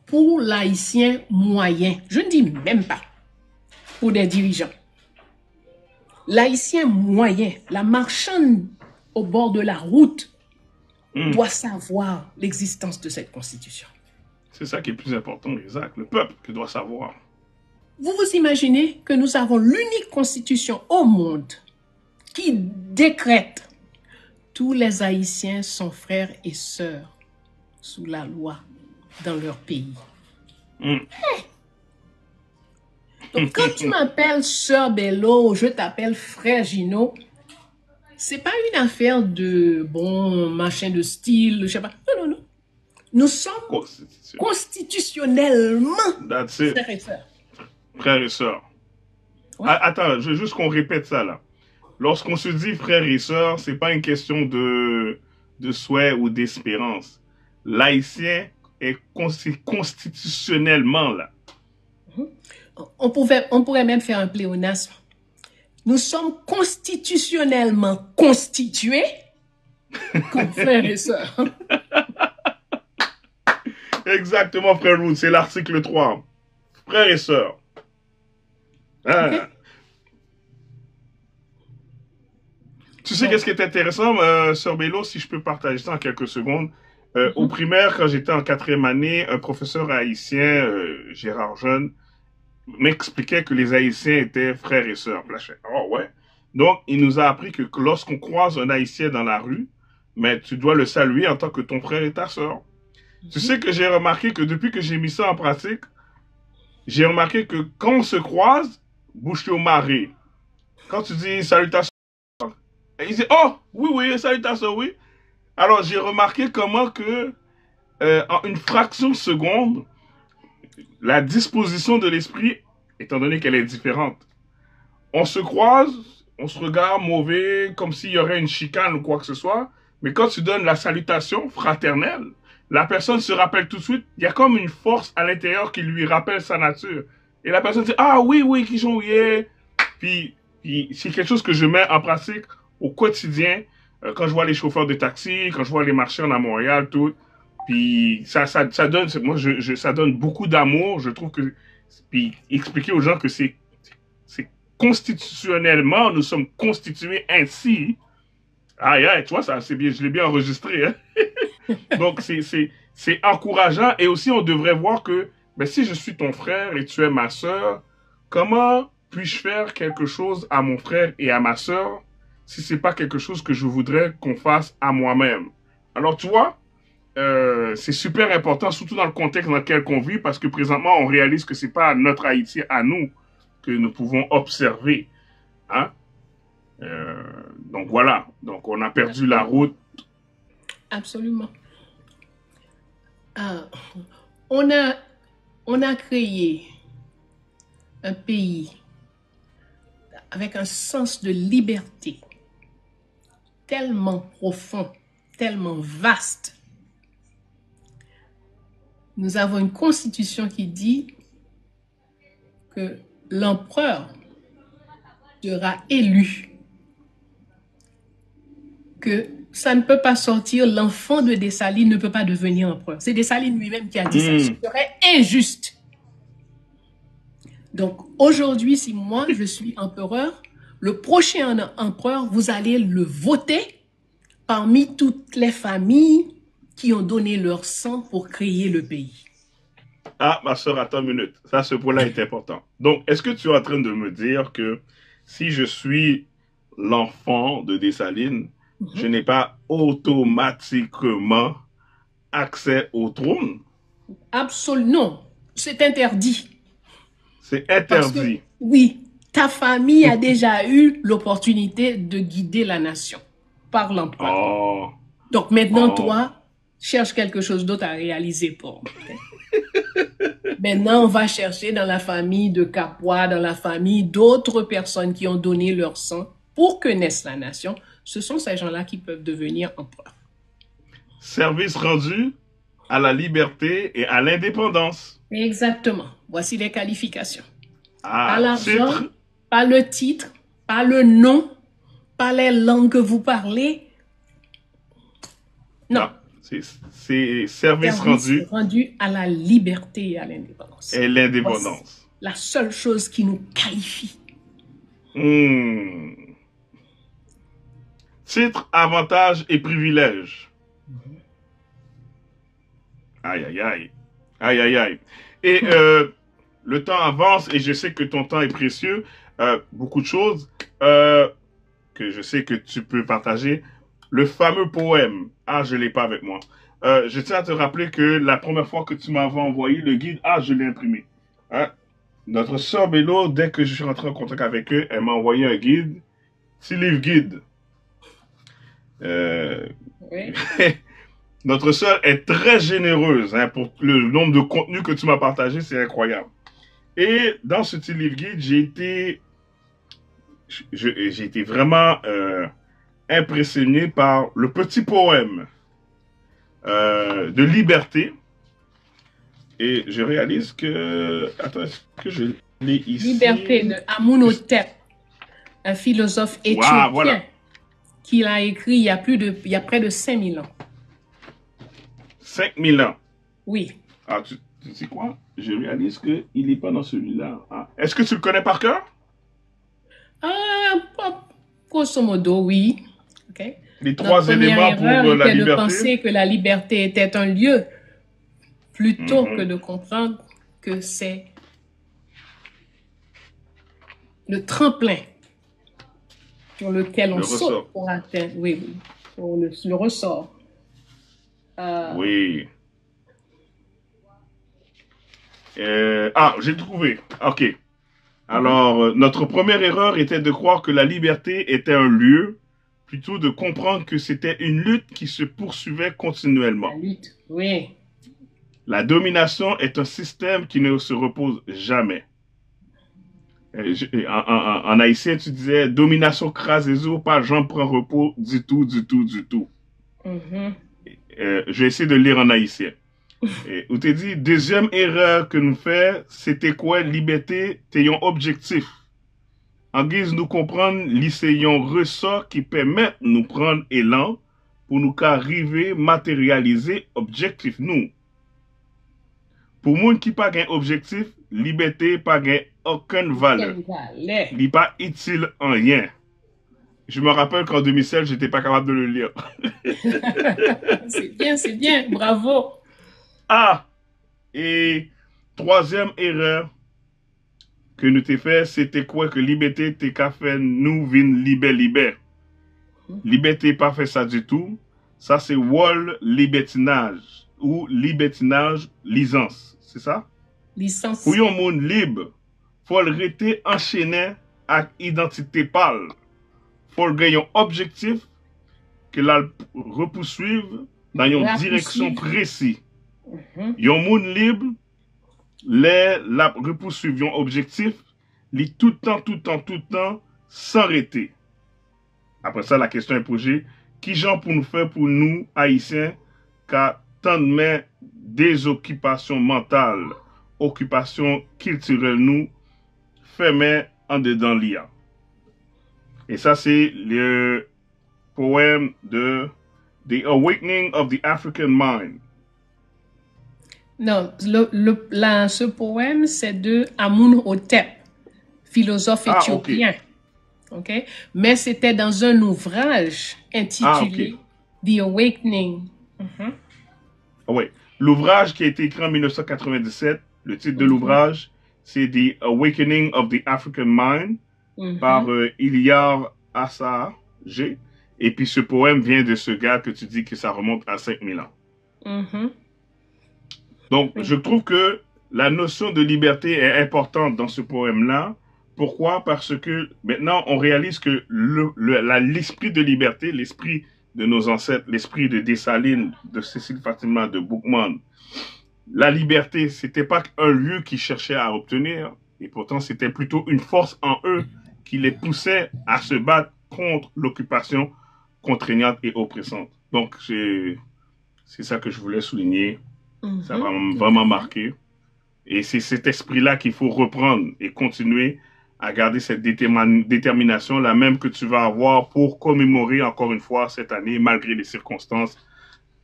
Speaker 2: pour l'haïtien moyen. Je ne dis même pas pour des dirigeants. L'haïtien moyen, la marchande au bord de la route, doit savoir l'existence de cette constitution.
Speaker 1: C'est ça qui est plus important, exact. Le peuple qui doit savoir.
Speaker 2: Vous vous imaginez que nous avons l'unique constitution au monde qui décrète tous les Haïtiens sont frères et sœurs sous la loi dans leur pays. Donc, quand tu m'appelles Sœur Bello, je t'appelle Frère Gino, c'est pas une affaire de bon machin de style, je sais pas. Non, non, non. Nous sommes constitutionnellement frères et sœurs.
Speaker 1: Frères et sœurs. Ouais. Attends, je veux juste qu'on répète ça là. Lorsqu'on se dit frères et sœurs, c'est pas une question de souhait ou d'espérance. L'haïtien est constitutionnellement là.
Speaker 2: On pourrait même faire un pléonasme. Nous sommes constitutionnellement constitués comme frères et sœurs.
Speaker 1: Exactement, frère Ruth, c'est l'article 3. Frères et sœurs. Ah.
Speaker 2: Okay?
Speaker 1: Tu sais qu'est-ce qui est intéressant, sœur Bello, si je peux partager ça en quelques secondes. Au
Speaker 2: Mm-hmm.
Speaker 1: primaire, quand j'étais en 4e année, un professeur haïtien, Gérard Jeune, m'expliquait que les Haïtiens étaient frères et sœurs. Là, je fais, oh ouais. Donc, il nous a appris que lorsqu'on croise un Haïtien dans la rue, mais tu dois le saluer en tant que ton frère et ta sœur. Tu sais que j'ai remarqué que depuis que j'ai mis ça en pratique, j'ai remarqué que quand on se croise, bouche au marée. Quand tu dis salutations, il dit oh oui oui salutations oui. Alors j'ai remarqué comment que en une fraction de seconde, la disposition de l'esprit, étant donné qu'elle est différente, on se croise, on se regarde mauvais, comme s'il y aurait une chicane ou quoi que ce soit, mais quand tu donnes la salutation fraternelle, la personne se rappelle tout de suite, il y a comme une force à l'intérieur qui lui rappelle sa nature. Et la personne dit, ah oui, oui, qui sont, yeah. Puis c'est quelque chose que je mets en pratique au quotidien, quand je vois les chauffeurs de taxi, quand je vois les marchands à Montréal, tout. Puis ça donne, moi, ça donne beaucoup d'amour. Je trouve que, puis expliquer aux gens que c'est constitutionnellement, nous sommes constitués ainsi. Aïe, aïe, tu vois, ça, c'est bien, je l'ai bien enregistré. Hein? Donc, c'est encourageant. Et aussi, on devrait voir que, ben, si je suis ton frère et tu es ma sœur, comment puis-je faire quelque chose à mon frère et à ma sœur si c'est pas quelque chose que je voudrais qu'on fasse à moi-même? Alors, tu vois, c'est super important, surtout dans le contexte dans lequel on vit, parce que présentement, on réalise que c'est pas notre Haïti à nous que nous pouvons observer. Hein? Donc voilà, donc on a perdu la route.
Speaker 2: Absolument. On a créé un pays avec un sens de liberté tellement profond, tellement vaste. Nous avons une constitution qui dit que l'empereur sera élu, que ça ne peut pas sortir, l'enfant de Dessalines ne peut pas devenir empereur. C'est Dessalines lui-même qui a dit ça. Ce serait injuste. Donc aujourd'hui, si moi je suis empereur, le prochain empereur, vous allez le voter parmi toutes les familles qui ont donné leur sang pour créer le pays.
Speaker 1: Ah, ma soeur, attends une minute. Ça, ce point-là est important. Donc, est-ce que tu es en train de me dire que si je suis l'enfant de Dessalines, je n'ai pas automatiquement accès au trône?
Speaker 2: Absolument. Non, c'est interdit.
Speaker 1: C'est interdit.
Speaker 2: Que, oui, ta famille a déjà eu l'opportunité de guider la nation par l'empereur.
Speaker 1: Oh.
Speaker 2: Donc maintenant, toi, cherche quelque chose d'autre à réaliser pour. Okay? Maintenant, on va chercher dans la famille de Capois, dans la famille d'autres personnes qui ont donné leur sang pour que naisse la nation. Ce sont ces gens-là qui peuvent devenir empereurs.
Speaker 1: Service rendu à la liberté et à l'indépendance.
Speaker 2: Exactement. Voici les qualifications.
Speaker 1: Ah,
Speaker 2: pas l'argent, pas le titre, pas le nom, pas les langues que vous parlez. Non.
Speaker 1: C'est service
Speaker 2: rendu à la liberté et à l'indépendance.
Speaker 1: Et l'indépendance.
Speaker 2: La seule chose qui nous qualifie.
Speaker 1: Titre, avantages et privilèges. Aïe, aïe, aïe. Aïe, aïe, aïe. Et le temps avance et je sais que ton temps est précieux. Beaucoup de choses que je sais que tu peux partager. Le fameux poème. Ah, je ne l'ai pas avec moi. Je tiens à te rappeler que la première fois que tu m'avais envoyé le guide, ah, je l'ai imprimé. Hein? Notre sœur Bello, dès que je suis rentré en contact avec eux, elle m'a envoyé un guide. Petit livre guide.
Speaker 2: Oui.
Speaker 1: Notre sœur est très généreuse hein, pour le nombre de contenus que tu m'as partagé, c'est incroyable. Et dans ce petit livre guide, j'ai été vraiment impressionné par le petit poème de liberté. Et je réalise que... Attends, est-ce que je l'ai ici?
Speaker 2: Liberté de Amunhotep. un philosophe
Speaker 1: Wow,
Speaker 2: éthiopien
Speaker 1: voilà.
Speaker 2: qui l'a écrit il y a près de 5000 ans.
Speaker 1: 5000 ans.
Speaker 2: Oui.
Speaker 1: Ah, tu sais quoi? Je réalise qu'il n'est pas dans celui-là. Ah. Est-ce que tu le connais par cœur?
Speaker 2: Grosso modo, oui. Okay.
Speaker 1: Les
Speaker 2: Notre
Speaker 1: 3
Speaker 2: première
Speaker 1: éléments
Speaker 2: erreur
Speaker 1: pour la
Speaker 2: était de
Speaker 1: liberté?
Speaker 2: penser que la liberté était un lieu, plutôt que
Speaker 1: Mhm.
Speaker 2: de comprendre que c'est le tremplin sur lequel on
Speaker 1: Le
Speaker 2: saute
Speaker 1: ressort.
Speaker 2: pour atteindre, oui, oui, pour le ressort. Euh,
Speaker 1: Oui. J'ai trouvé. OK.
Speaker 2: mhm.
Speaker 1: Alors, notre première erreur était de croire que la liberté était un lieu, plutôt de comprendre que c'était une lutte qui se poursuivait
Speaker 2: La
Speaker 1: continuellement.
Speaker 2: lutte, oui.
Speaker 1: La domination est un système qui ne se repose jamais. En haïtien, tu disais domination crase les os, pas j'en prends repos du tout, du tout, du tout.
Speaker 2: Mhm.
Speaker 1: Je vais essayer de lire en haïtien. Où t'es dit, deuxième erreur que nous fait, c'était quoi? Liberté, t'ayons objectif. En guise nous comprendre, lycéons ressort qui permettent nous prendre élan pour nous arriver matérialiser objectif nous. Pour moun qui pas gain objectif, liberté pas gain aucune valeur.
Speaker 2: Quel valet.
Speaker 1: Il n'est pas utile en rien. Je me rappelle qu'en 2016, j'étais pas capable de le lire.
Speaker 2: C'est bien, bravo.
Speaker 1: Ah! Et troisième erreur que nous t'ai fait, c'était quoi que liberté t'es qu'à faire nous vin libère. Liberté pas fait ça du tout. Ça c'est wall libertinage ou libertinage licence. C'est ça?
Speaker 2: Licence.
Speaker 1: Pour yon monde libre, faut le rester enchaîné avec identité pâle. Faut le gagner un objectif que la repoursuivre dans une direction précise. Yon monde libre, la repoursuivre un objectif, li tout le temps, s'arrêter. Après ça, la question est posée, qui genre pour nous faire pour nous, Haïtiens, qu'à tant de main des occupations mentales, occupations culturelles nous, fermées en dedans l'IA. Et ça, c'est le poème de The Awakening of the African Mind.
Speaker 2: Non, ce poème, c'est de Amun-Hotep, philosophe éthiopien. Okay. Mais c'était dans un ouvrage intitulé The Awakening.
Speaker 1: Oui. L'ouvrage qui a été écrit en 1997, le titre de l'ouvrage, c'est The Awakening of the African Mind par Iliar Assa G. Et puis ce poème vient de ce gars que tu dis que ça remonte à 5000 ans. Donc, je trouve que la notion de liberté est importante dans ce poème-là. Pourquoi? Parce que maintenant, on réalise que l'esprit de liberté, l'esprit de nos ancêtres, l'esprit de Dessalines, de Cécile Fatima, de Boukman, la liberté, c'était pas un lieu qu'ils cherchaient à obtenir, et pourtant c'était plutôt une force en eux qui les poussait à se battre contre l'occupation contraignante et oppressante. Donc, c'est ça que je voulais souligner. Ça m'a vraiment marqué. Et c'est cet esprit-là qu'il faut reprendre et continuer à garder cette détermination, la même que tu vas avoir pour commémorer encore une fois cette année, malgré les circonstances,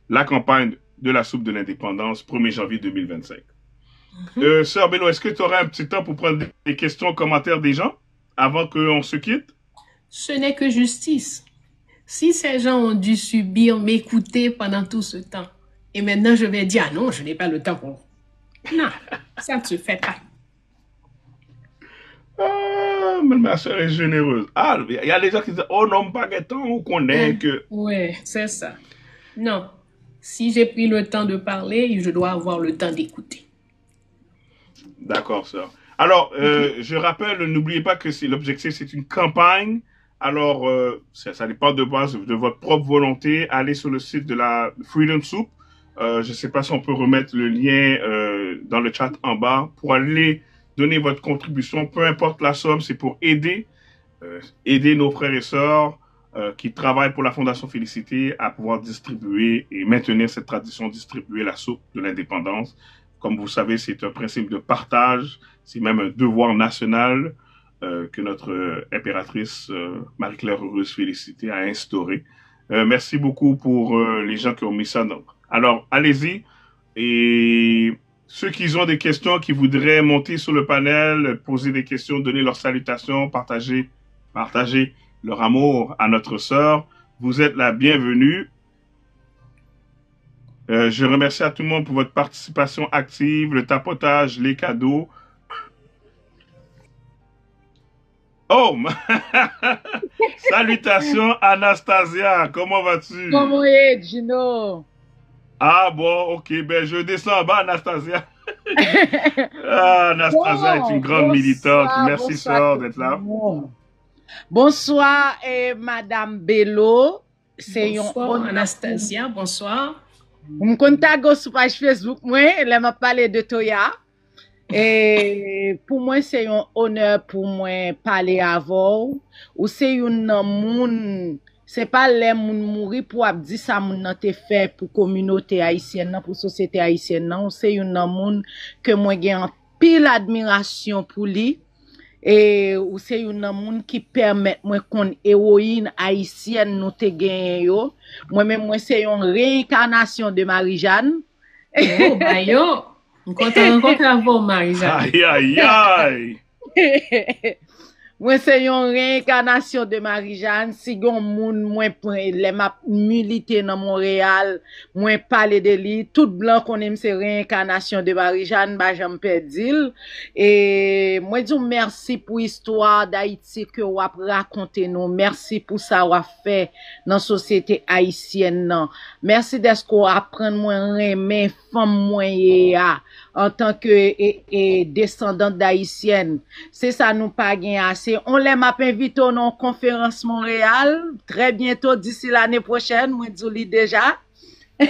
Speaker 1: la campagne de la soupe de l'indépendance, 1er janvier 2025. Sœur Bello, est-ce que tu aurais un petit temps pour prendre des questions, commentaires des gens avant qu'on se quitte?
Speaker 2: Ce n'est que justice. Si ces gens ont dû subir, m'écouter pendant tout ce temps, et maintenant je vais dire, ah non, je n'ai pas le temps pour... Non, ça ne se fait pas.
Speaker 1: Ah, mais ma soeur est généreuse. Ah, il y a des gens qui disent, oh non, pas de temps, on connaît que...
Speaker 2: Oui, c'est ça. Non, si j'ai pris le temps de parler, je dois avoir le temps d'écouter.
Speaker 1: D'accord, sœur. Alors, je rappelle, n'oubliez pas que l'objectif, c'est une campagne. Alors, ça dépend de votre propre volonté. Allez sur le site de la Freedom Soup. Je ne sais pas si on peut remettre le lien dans le chat en bas pour aller donner votre contribution. Peu importe la somme, c'est pour aider nos frères et sœurs qui travaillent pour la Fondation Félicité à pouvoir distribuer et maintenir cette tradition, distribuer la soupe de l'indépendance. Comme vous savez, c'est un principe de partage, c'est même un devoir national que notre impératrice Marie-Claire Heureuse Félicité a instauré. Merci beaucoup pour les gens qui ont mis ça. Alors, allez-y. Et ceux qui ont des questions, qui voudraient monter sur le panel, poser des questions, donner leurs salutations, partager leur amour à notre sœur, vous êtes la bienvenue. Je remercie à tout le monde pour votre participation active, le tapotage, les cadeaux. Oh! Salutations, Anastasia. Comment vas-tu?
Speaker 3: Comment est, Gino?
Speaker 1: Ah bon, ok. Ben, je descends en bas, Anastasia. Ah, Anastasia est une grande militante. Merci, sœur, d'être là.
Speaker 3: Bonsoir, Madame Bello.
Speaker 2: Bonsoir, Anastasia. Bonsoir.
Speaker 3: Je contacte sur page Facebook, moi, elle m'a parlé de Toya. Et pour moi, c'est un honneur pour moi parler avant. Ou c'est un monde, c'est pas les moun mourir pour dire ça moun nan te fait pour communauté haïtienne, pour société haïtienne. Non, c'est un monde que moi j'ai en pile admiration pour lui. Et ou c'est un monde qui permet moi qu'on héroïne haïtienne nous te gagné yo. Moi-même, moi, c'est une réincarnation de Marie-Jeanne.
Speaker 2: Oh, bah yo! On content rencontrer avant Marie-Jeanne.
Speaker 1: Aïe, aïe, aïe!
Speaker 3: Moi, c'est une réincarnation de Marie-Jeanne. Si gon moun, moi, les m'a milité dans Montréal, moi, parler de lui, tout blanc qu'on aime, c'est réincarnation de Marie-Jeanne, bah, j'en perdil. Et, moi, dis merci pour l'histoire d'Haïti que vous avez raconté nous. Merci pour ça, vous avez fait dans la société haïtienne, non. Merci d'être qu'on apprend moi, aimer, femme, moi, en tant que descendante d'haïtienne. C'est ça, nous pas gagné assez. On les m'a invité à une conférence Montréal. Très bientôt, d'ici l'année prochaine, moi, dis déjà.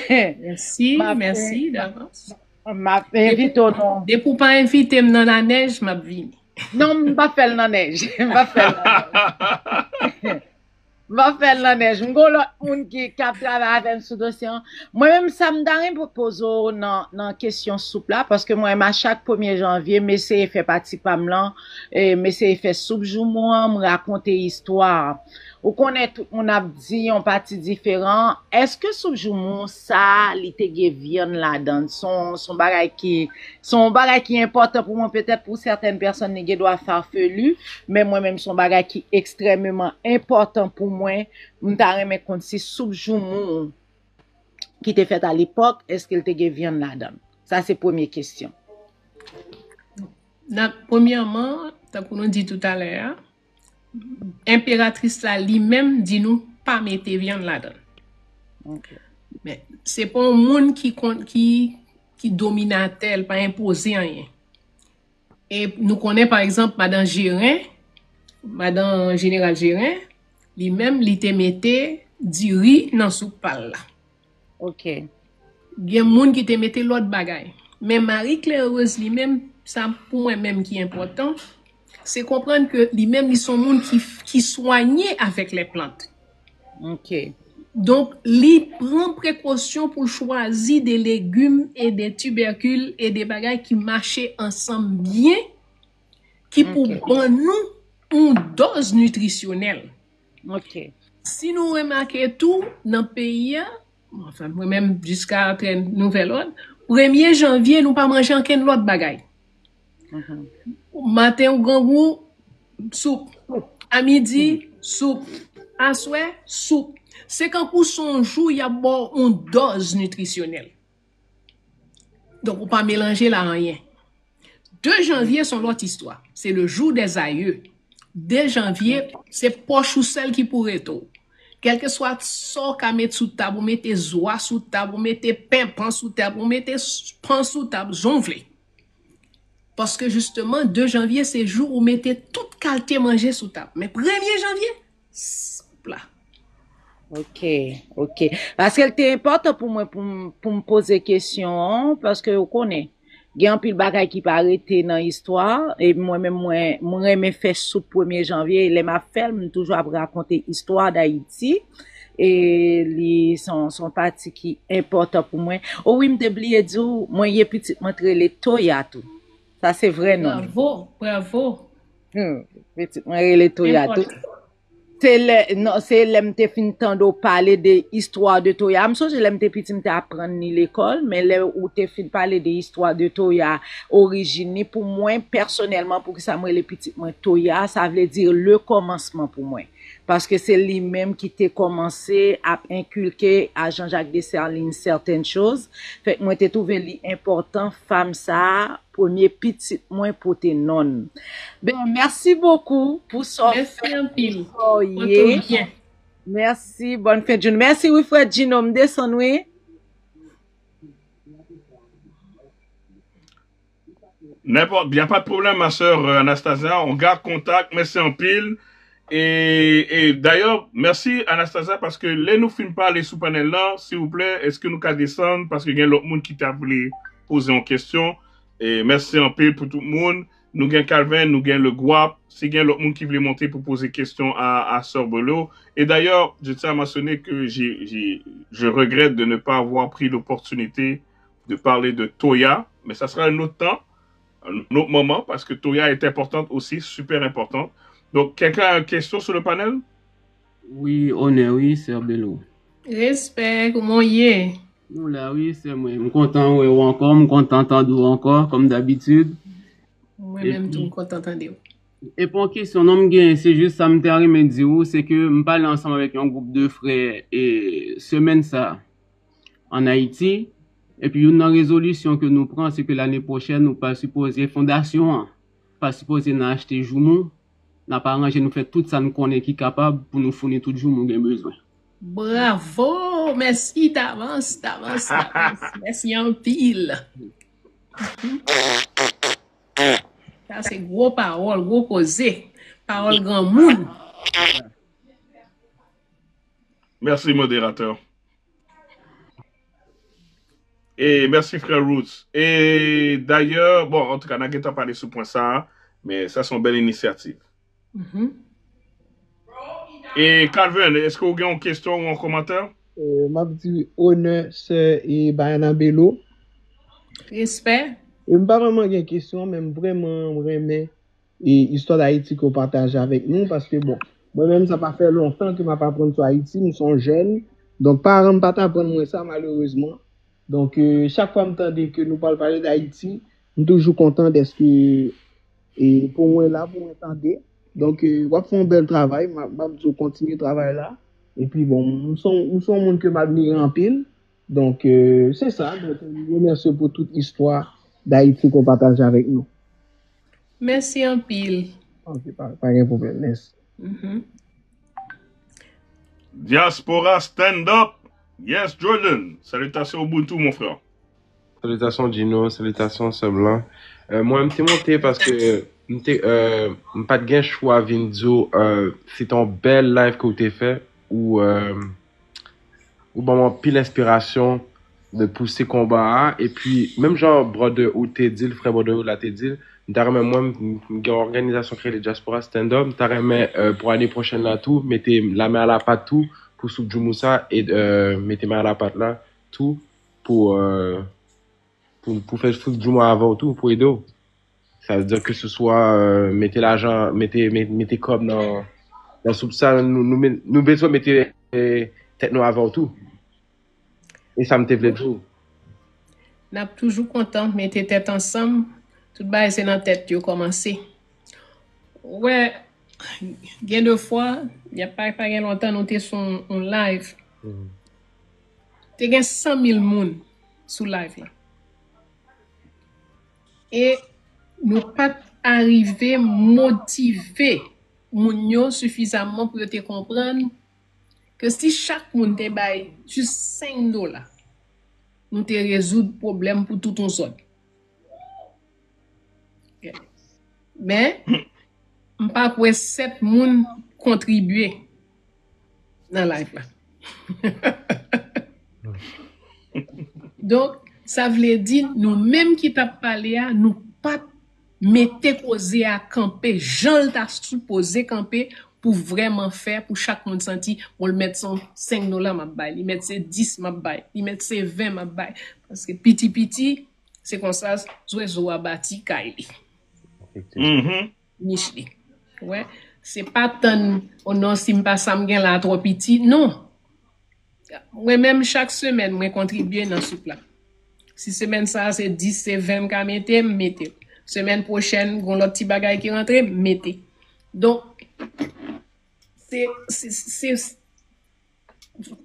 Speaker 2: Merci, merci d'avance.
Speaker 3: M'a invité au nom.
Speaker 2: Et pour pas inviter dans la neige, m'a vini.
Speaker 3: Non, m'a fait dans la neige. M'a fait va faire la neige. M'go l'autre moun qui travaille avec ce dossier. Moi-même, ça me donne pour poser dans question soupe là, parce que moi-même, à chaque 1er janvier, m'essaye fait partie pamlan, et m'essaye fait soupe jour-moi, me raconter histoire. Ou connaît tout, on a dit, on parti différent. Est-ce que soupe jour-moi, ça, li te ge viande là-dedans? Son bagay qui est important pour moi, peut-être pour certaines personnes, ne doit faire farfelu, mais moi-même, son bagay qui est extrêmement important pour moi. M'ta remet compte si soupe jour qui te fait à l'époque, est-ce qu'elle te ge viande là-dedans? Ça, c'est première question.
Speaker 2: Premièrement, t'as qu'on dit tout à l'heure, impératrice là lui-même dit nous pas mettre viande là-dedans.
Speaker 3: Okay.
Speaker 2: Mais c'est pas un monde qui dominatel, pas imposer rien. Et nous connaissons par exemple Madame Général Gérin, lui-même li te mette du riz dans soupe là.
Speaker 3: OK.
Speaker 2: Il y a monde qui te mette l'autre bagaille. Mais Marie-Claire Heureuse lui-même, ça pour moi-même qui est important, c'est comprendre que lui-même, ils sont monde qui soignait avec les plantes.
Speaker 3: OK.
Speaker 2: Donc, il prend précaution pour choisir des légumes et des tubercules et des bagailles qui marchaient ensemble bien, qui pour nous une dose nutritionnelle.
Speaker 3: OK.
Speaker 2: Si nous remarquons tout dans le pays, enfin, moi-même jusqu'à nouvel ordre, 1er janvier, nous pas manger aucun autre bagaille. Matin au grand goût, soupe. À midi, soupe. À soir, soupe. C'est quand pour son jour, il y a bon une dose nutritionnelle. Donc, on pas mélanger là rien. 2 janvier, c'est l'autre histoire. C'est le jour des aïeux. 2 janvier, c'est poche ou celle qui pourrait tout. Quel que soit ça qu'a mettre sous table, vous mettez zoa sous table, vous mettez pain sous table, vous mettez pain sous table, zonvlé. Parce que justement, 2 janvier, c'est le jour où vous mettez toute qualité manger sous table. Mais 1er janvier, plat.
Speaker 3: OK. Parce qu'elle était importante pour moi, pour me poser question, parce que vous connaissez. Il y a un pile bagay qui peut arrêter dans l'histoire, et moi-même, moi, me fait sous 1er janvier, les m'a fait, toujours à raconter l'histoire d'Haïti, et les son parti qui est important pour moi. Oh oui, m'te oublié dire, moi, y est petit, montre les Toya tout. Ça, c'est vrai, non?
Speaker 2: Bravo.
Speaker 3: Petit, moi, les Toya tout. C'est l'aime te fin tando parler de histoire de Toya. M'so je l'aime te petit m'te apprendre ni l'école, mais là où te fin parler de histoire de Toya origine pour moi personnellement pour que ça moi les petits moi Toya, ça veut dire le commencement pour moi. Parce que c'est lui-même qui t'a commencé à inculquer à Jean-Jacques Dessalines certaines choses. Fait que moi t'ai trouvé l'important femme ça premier petit moins pour tes non. Ben merci beaucoup pour ça.
Speaker 2: Merci un pile.
Speaker 3: Bien. Merci, bonne fin de journée. Merci Wilfred Gino, m'descend oui.
Speaker 1: N'importe, bien pas de problème, ma sœur Anastasia. On garde contact. Merci en pile. Et d'ailleurs, merci Anastasia parce que les nous filme pas les sous panel là, s'il vous plaît. Est-ce que nous qu'à descendre parce que y a l'autre monde qui t'a voulu poser une question. Et merci en pile pour tout le monde. Nous gagnons Calvin, nous gagnons le Guap. Si y a l'autre monde qui voulait monter pour poser question à Sœur Bolo. Et d'ailleurs, je tiens à mentionner que je regrette de ne pas avoir pris l'opportunité de parler de Toya, mais ça sera un autre temps, un autre moment, parce que Toya est importante aussi, super importante. Donc, quelqu'un a une question sur le panel?
Speaker 4: Oui, honneur, oui, Sœur Bello.
Speaker 2: Respect, comment y est?
Speaker 4: Nous là, oui, c'est moi. Je suis content ouais, encore, je suis content d'entendre encore, comme d'habitude.
Speaker 2: Moi-même, tout content d'entendre.
Speaker 4: Et pour question, non, c'est juste ça me termine me dire, c'est que je parle ensemble avec un groupe de frères et semaine ça en Haïti. Et puis une résolution que nous prenons, c'est que l'année prochaine, nous pas supposer fondation, pas supposer nous acheter joumou, n'a pas arrangé nous faire tout ça nous connaît qui capable pour nous fournir tout joumou nous besoin.
Speaker 2: Bravo, merci, t'avances. Merci en pile. Ça, c'est gros parole, gros causé. Parole grand monde.
Speaker 1: Merci, modérateur. Et merci, frère Roots. Et d'ailleurs, bon, en tout cas, on n'a pas parlé sur ce point ça, mais ça, c'est une belle initiative. Et Calvin, est-ce que vous avez une question ou un commentaire?
Speaker 5: Ma petite honneur, c'est Bayana Bello.
Speaker 2: Respect.
Speaker 5: Je n'ai pas vraiment une question, mais vraiment, l'histoire d'Haïti qu'on partage avec nous, parce que bon, moi-même, ça n'a pas fait longtemps que je n'ai pas appris sur Haïti, nous sommes jeunes, donc parents ne pas apprendre ça, malheureusement. Donc, chaque fois que nous parlons d'Haïti, je suis toujours content d'être et pour moi là, pour m'entendre. Donc, on fait un bel travail, je continue le travail là. Et puis bon, nous sommes monde que m'admire en pile. Donc, c'est ça. Donc, je vous remercie pour toute l'histoire d'Haïti qu'on partage avec nous.
Speaker 2: Merci en pile.
Speaker 5: Ok, pas de problème. Merci.
Speaker 1: Diaspora stand up. Yes, Jordan. Salutations Ubuntu, mon frère.
Speaker 6: Salutations Gino, salutations Seblanc. Moi, je suis monté parce que je pas de choix Vinzo. C'est un bel live que tu as fait où bon, pile l'inspiration de pousser combat. Et puis, même genre, brother, ou t'es dit, le frère brother, ou la t'es dit, t'as remis moi, une organisation créée de Diaspora Stand-Up, t'as remis pour l'année prochaine là tout, mettez la main à la pâte tout, pour Soup Djoumoussa, et mettez main à la pâte là, tout, pour faire Soup Djoumoussa avant tout, pour aider. Ça veut dire que ce soit, mettez l'argent, mettez comme dans Soup ça, nous besoin mettez tête nous avant tout. Et ça me te plaît toujours.
Speaker 2: N'a toujours content de mettre tête ensemble. Tout bas c'est dans tête qui a commencé. Ouais, bien de fois, il n'y a pas longtemps, nous étions sur un live. Tu as 100 000 personnes sur live là. Et nous pas arrivé motiver moun suffisamment pour te comprendre que si chaque monde te bail juste $5, nous te résoudre problème pour tout ton zone. Okay. Mais m'pas pour 7 moun contribuer dans live là. Donc ça veut dire nous même qui t'a parlé à nous pas mettez causer à camper, Jean t'a supposé camper pour vraiment faire pour chaque monde senti pour le mettre son $5 m'a bail, il mettre ses 10 m'a bail, il mettre ses 20 m'a bail parce que petit c'est comme ça zo a bâti Kaili. Michli. Ouais, c'est pas tant, oh non, si m'pas ça m'gen là trop petit, non. Moi-même, chaque semaine, moi contribuer dans soupe là. Si semaine ça, c'est 10, c'est 20 qu'à mettre, mettez. Semaine prochaine, gon l'autre petit bagay qui rentre, mettez. Donc,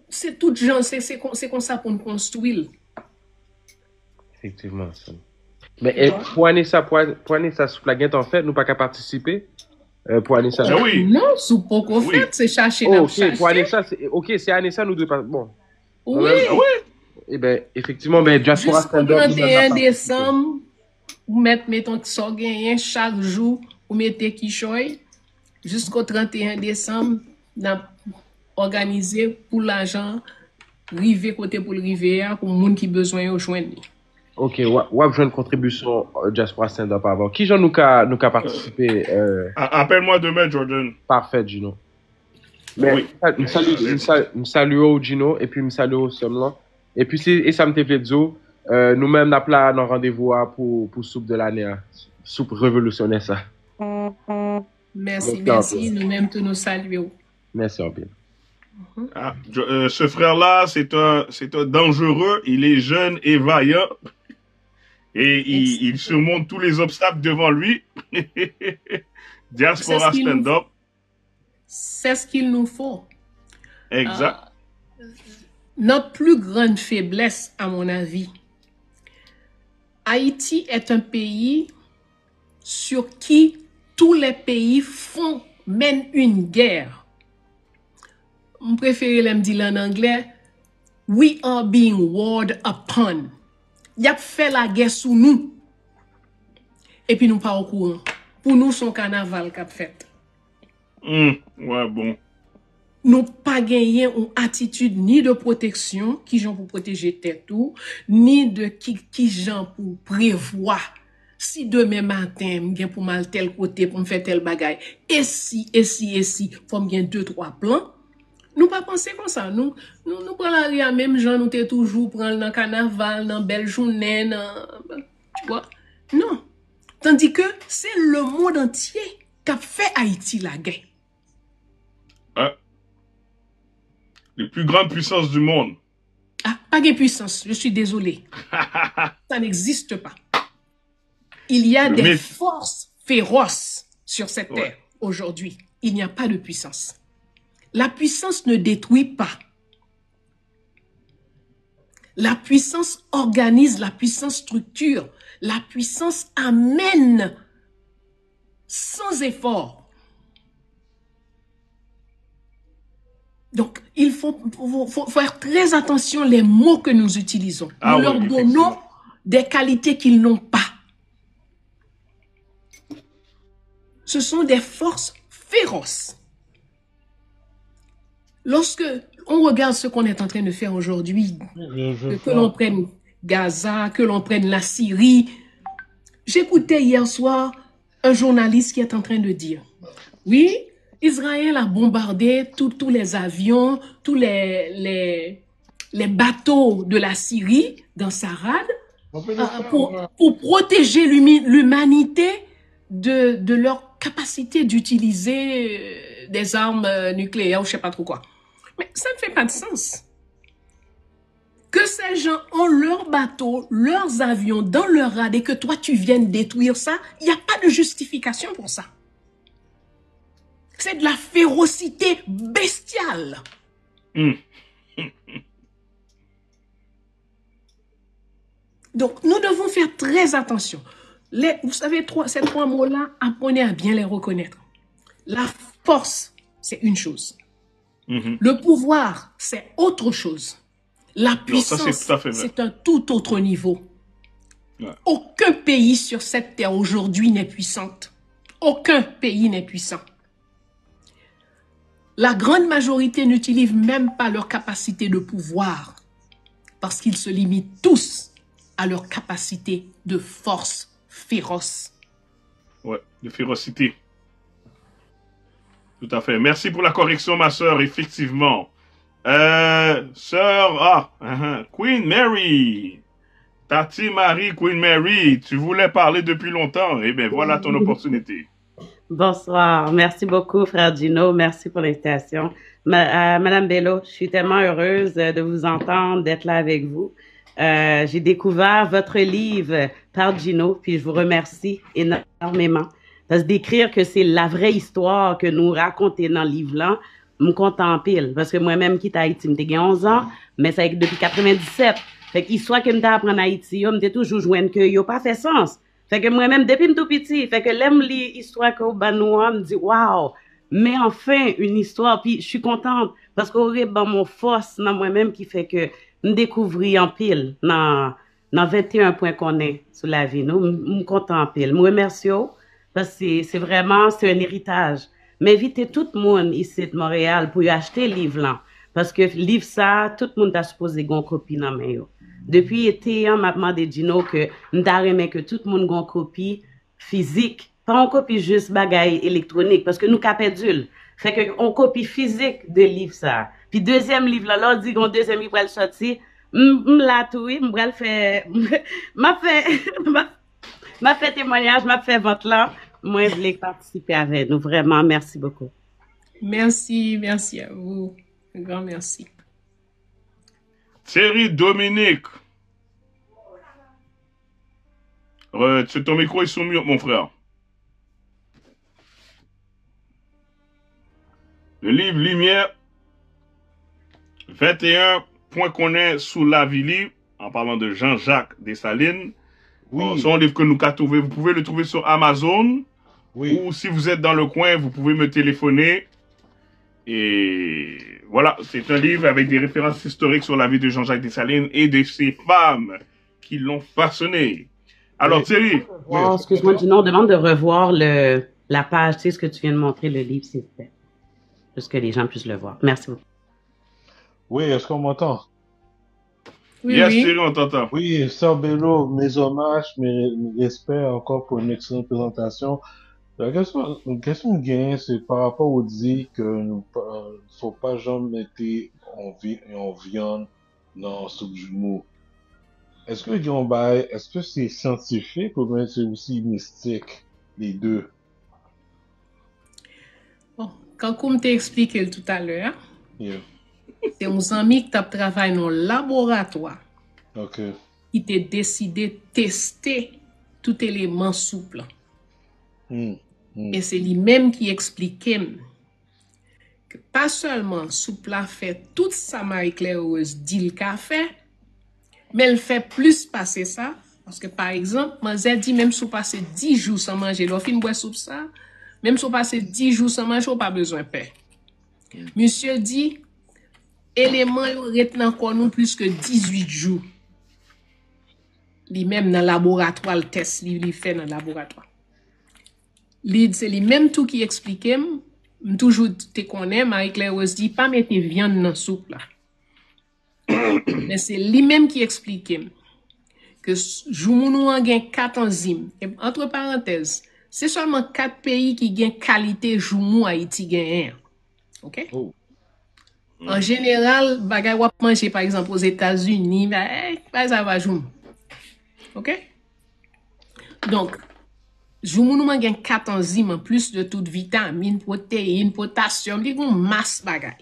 Speaker 2: c'est tout genre, c'est comme ça pour nous construire.
Speaker 6: Effectivement, ça. Mais pour Anissa, sous la guette, en fait, nous pas qu'à participer. Pour Anissa.
Speaker 1: Ah oui.
Speaker 2: Non, sous pas qu'on
Speaker 1: Oui.
Speaker 2: fait, c'est chercher,
Speaker 6: Oh,
Speaker 2: chercher.
Speaker 6: ok, pour Anissa, c'est Anissa, nous deux pas. Bon.
Speaker 2: Oui.
Speaker 1: Ah oui.
Speaker 6: Eh ben, effectivement, ben, Diaspora
Speaker 2: Jusqu'au
Speaker 6: Stand Up.
Speaker 2: 31 décembre, vous mettez ça gagné chaque jour, vous mettez qui choy. Jusqu'au 31 décembre, nous avons organisé pour l'argent, river côté pour le river, pour les gens qui ont besoin de joindre.
Speaker 6: Ok, ou avez une contribution Diaspora Stand Up avant. Qui j'en nous qu'a participé?
Speaker 1: Appelle-moi demain, Jordan.
Speaker 6: Parfait, Gino. Mais,
Speaker 1: Oui.
Speaker 6: me salue au Gino, et puis me salue au Somlan. Et puis, et ça me te fait dire, nous-mêmes, n'a pas un rendez-vous pour soupe de l'année, soupe révolutionnaire, ça.
Speaker 2: Merci,
Speaker 6: Donc,
Speaker 2: merci. Nous-mêmes, tous nous saluons.
Speaker 6: Merci, en bien.
Speaker 1: Ce frère-là, c'est un dangereux. Il est jeune et vaillant. Et il surmonte tous les obstacles devant lui. Diaspora Stand Up.
Speaker 2: C'est ce qu'il nous faut.
Speaker 1: Exact.
Speaker 2: Notre plus grande faiblesse, à mon avis, Haïti est un pays sur qui tous les pays mènent une guerre. Je préfère me dire en anglais, we are being warred upon. Y a fait la guerre sous nous. Et puis nous pas au courant. Pour nous, son carnaval qu'a fait.
Speaker 1: Ouais, bon.
Speaker 2: Nous pas gagné une attitude ni de protection, qui j'en pour protéger tête tout, ni de qui j'en pour prévoir. Si demain matin, m'gen pour mal tel côté, pour me faire tel bagay, et si, faut m'gen 2-3 plans, nous pas penser comme ça. Nous prenons la ria même gens, nous t'es toujours prendre dans carnaval, dans belle journée, tu vois. Non. Tandis que c'est le monde entier qui a fait Haïti la guerre.
Speaker 1: Les plus grandes puissances du monde.
Speaker 2: Ah, pas de puissance, je suis désolé. Ça n'existe pas. Il y a des forces féroces sur cette terre aujourd'hui. Il n'y a pas de puissance. La puissance ne détruit pas. La puissance organise, la puissance structure, la puissance amène sans effort. Donc, il faut faire très attention les mots que nous utilisons. Nous leur donnons des qualités qu'ils n'ont pas. Ce sont des forces féroces. Lorsque on regarde ce qu'on est en train de faire aujourd'hui, que l'on prenne Gaza, que l'on prenne la Syrie, j'écoutais hier soir un journaliste qui est en train de dire, oui, Israël a bombardé tous les avions, tous les bateaux de la Syrie dans Sarad pour protéger l'humanité de leur capacité d'utiliser des armes nucléaires ou je sais pas trop quoi. Mais ça ne fait pas de sens. Que ces gens ont leurs bateaux, leurs avions dans leur rade et que toi tu viennes détruire ça, il n'y a pas de justification pour ça. C'est de la férocité bestiale. Donc, nous devons faire très attention. Vous savez, ces trois mots-là, apprenez à bien les reconnaître. La force, c'est une chose. Le pouvoir, c'est autre chose. La puissance, c'est un tout autre niveau. Ouais. Aucun pays sur cette terre aujourd'hui n'est puissant. Aucun pays n'est puissant. La grande majorité n'utilise même pas leur capacité de pouvoir parce qu'ils se limitent tous à leur capacité de force féroce.
Speaker 1: Ouais, de férocité. Tout à fait. Merci pour la correction, ma sœur, effectivement. Queen Mary. Tati Marie, Queen Mary, tu voulais parler depuis longtemps. Eh bien, voilà ton opportunité.
Speaker 7: Bonsoir. Merci beaucoup, frère Gino. Merci pour l'invitation. Madame Bello, je suis tellement heureuse de vous entendre, d'être là avec vous. J'ai découvert votre livre par Gino, puis je vous remercie énormément. Parce que d'écrire que c'est la vraie histoire que nous racontons dans le livre-là, me content pile. Parce que moi-même, qui Haïti, j'ai 11 ans, mais c'est depuis 97. Fait que l'histoire que m'apprends en Haïti, m'était toujours joindre que yo pas fait sens. Fait que moi-même, depuis tout petit, fait que l'aime l'histoire que Banoua me dit, waouh, mais enfin, une histoire. Puis je suis contente parce qu'aurait ben mon force dans moi-même qui fait que me découvrir en pile dans 21 points qu'on est sur la vie. Nous, me content en pile. Me remercie parce que c'est vraiment, c'est un héritage. Mais invitez tout le monde ici de Montréal pour y acheter le livre là. Parce que le livre ça, tout le monde a supposé gon copie dans main yo. Depuis été, m'a demandé Gino que m'ta remet que tout le monde gon copie physique, pas en copie juste bagaille électronique parce que nous capédule. Fait que on copie physique de livre ça. Puis deuxième livre là, dit gon deuxième livre va sortir, m'la tout oui, m'bral faire m'a fait témoignage, m'a fait vente là. Moi, je voulais participer avec nous. Vraiment, merci beaucoup.
Speaker 2: Merci à vous. Un grand merci.
Speaker 1: Thierry Dominique. Ton micro est soumis, mon frère. Le livre Lumière, 21 points qu'on est sous la vie, en parlant de Jean-Jacques Dessalines.
Speaker 8: Oui.
Speaker 1: C'est un livre que nous avons trouvé. Vous pouvez le trouver sur Amazon.
Speaker 8: Oui.
Speaker 1: Ou si vous êtes dans le coin, vous pouvez me téléphoner. Et voilà, c'est un livre avec des références historiques sur la vie de Jean-Jacques Dessalines et de ses femmes qui l'ont façonné. Alors, Thierry.
Speaker 7: Oh, excuse-moi, Gino, on demande de revoir la page, tu sais, ce que tu viens de montrer, le livre, s'il te plaît. Juste que les gens puissent le voir. Merci beaucoup.
Speaker 8: Oui, est-ce qu'on m'entend?
Speaker 2: Oui,
Speaker 1: Yes,
Speaker 2: oui.
Speaker 1: Thierry, on t'entend.
Speaker 8: Oui, Sœur Bello, mes hommages, mes respects encore pour une excellente présentation. La question que gagne, c'est par rapport au dit que nous ne faut pas jamais mettre en viande dans soupe jumeau. Est-ce que est-ce que c'est scientifique ou bien c'est aussi mystique, les deux?
Speaker 2: Bon, quand on t'a expliqué tout à l'heure,
Speaker 8: Yeah.
Speaker 2: c'est un ami qui t'a travaillé dans le laboratoire
Speaker 8: Ok.
Speaker 2: qui t'a décidé de tester tout élément souple. Et c'est lui-même qui expliquait que pas seulement souple a fait tout ça Marie-Claire Heureuse dit le café, mais elle fait plus passer ça. Parce que par exemple, moi j'ai dit même si vous passez 10 jours sans manger, l'offre boire soupe ça, même si vous passez 10 jours sans manger, vous pas besoin de paix. Monsieur dit, élément retenant encore nous plus que 18 jours. Lui-même dans le laboratoire, le test, il fait dans le laboratoire. C'est lui-même tout qui explique, toujours te connais, Marie-Claire Rose dit, pas mettre viande dans la soupe là. Mais c'est lui-même qui explique que nous avons 4 enzymes. Et entre parenthèses, c'est seulement 4 pays qui ont qualité joumou Haïti gagne. OK?
Speaker 8: Oh.
Speaker 2: En général, bagay wap manger par exemple aux États-Unis, bah, ça va joumou. OK? Donc, joumou nous gagne 4 enzymes en plus de toutes vitamines, protéines, potassium, li gon masse bagay.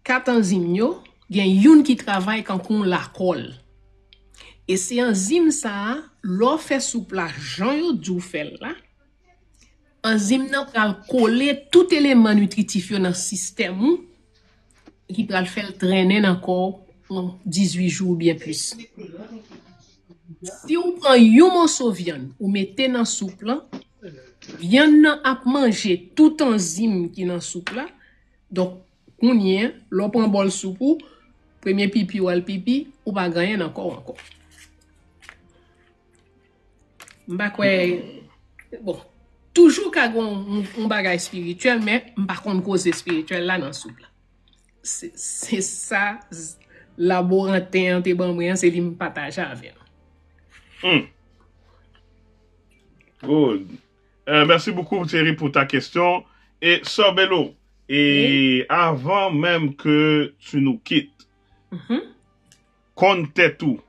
Speaker 2: 4 enzymes yo, gen youn qui travaille quand on la colle. Et ces enzymes ça, l'on fait soupe la jan yo djou fait là. Enzyme nan pral coller tout élément nutritif yo dans système ou qui pral faire traîner encore 18 jours ou bien plus. Si on prend yon morceau viande ou mettez dans soupe là, viande nan ap manger tout enzyme qui dans soupe là. Donc on y est, l'on prend bol soupe ou premier pipi ou al pipi ou pas gagner encore. M'pa kwe bon, toujours ka gon un bagay spirituel mais par contre cause spirituel là dans soupe là. C'est ça laborantin te ban mwen c'est li me partage avec.
Speaker 1: Good. Merci beaucoup Thierry pour ta question. Et Sœur Bello, et avant même que tu nous quittes, compte tout,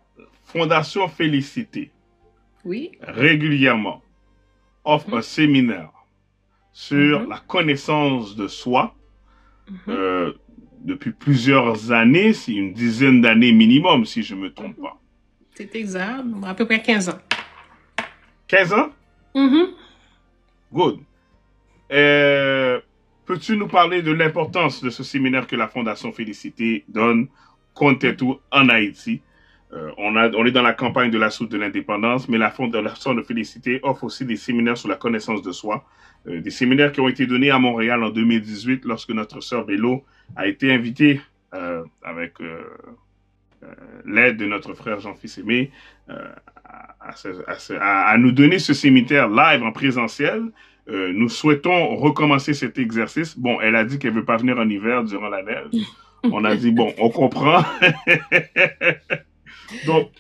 Speaker 1: Fondation Félicité,
Speaker 2: oui,
Speaker 1: régulièrement offre un séminaire sur la connaissance de soi depuis plusieurs années, c'est une dizaine d'années minimum, si je ne me trompe pas.
Speaker 2: C'est exact, à peu près 15 ans.
Speaker 1: 15 ans? Good. Peux-tu nous parler de l'importance de ce séminaire que la Fondation Félicité donne, Kontetou, en Haïti? On est dans la campagne de la soute de l'indépendance, mais la Fondation de Félicité offre aussi des séminaires sur la connaissance de soi. Des séminaires qui ont été donnés à Montréal en 2018 lorsque notre sœur Bello a été invitée avec l'aide de notre frère Jean-Fils Aimé à nous donner ce séminaire live en présentiel. Nous souhaitons recommencer cet exercice. Bon, elle a dit qu'elle ne veut pas venir en hiver durant la neige. On a dit, bon, on comprend. Donc,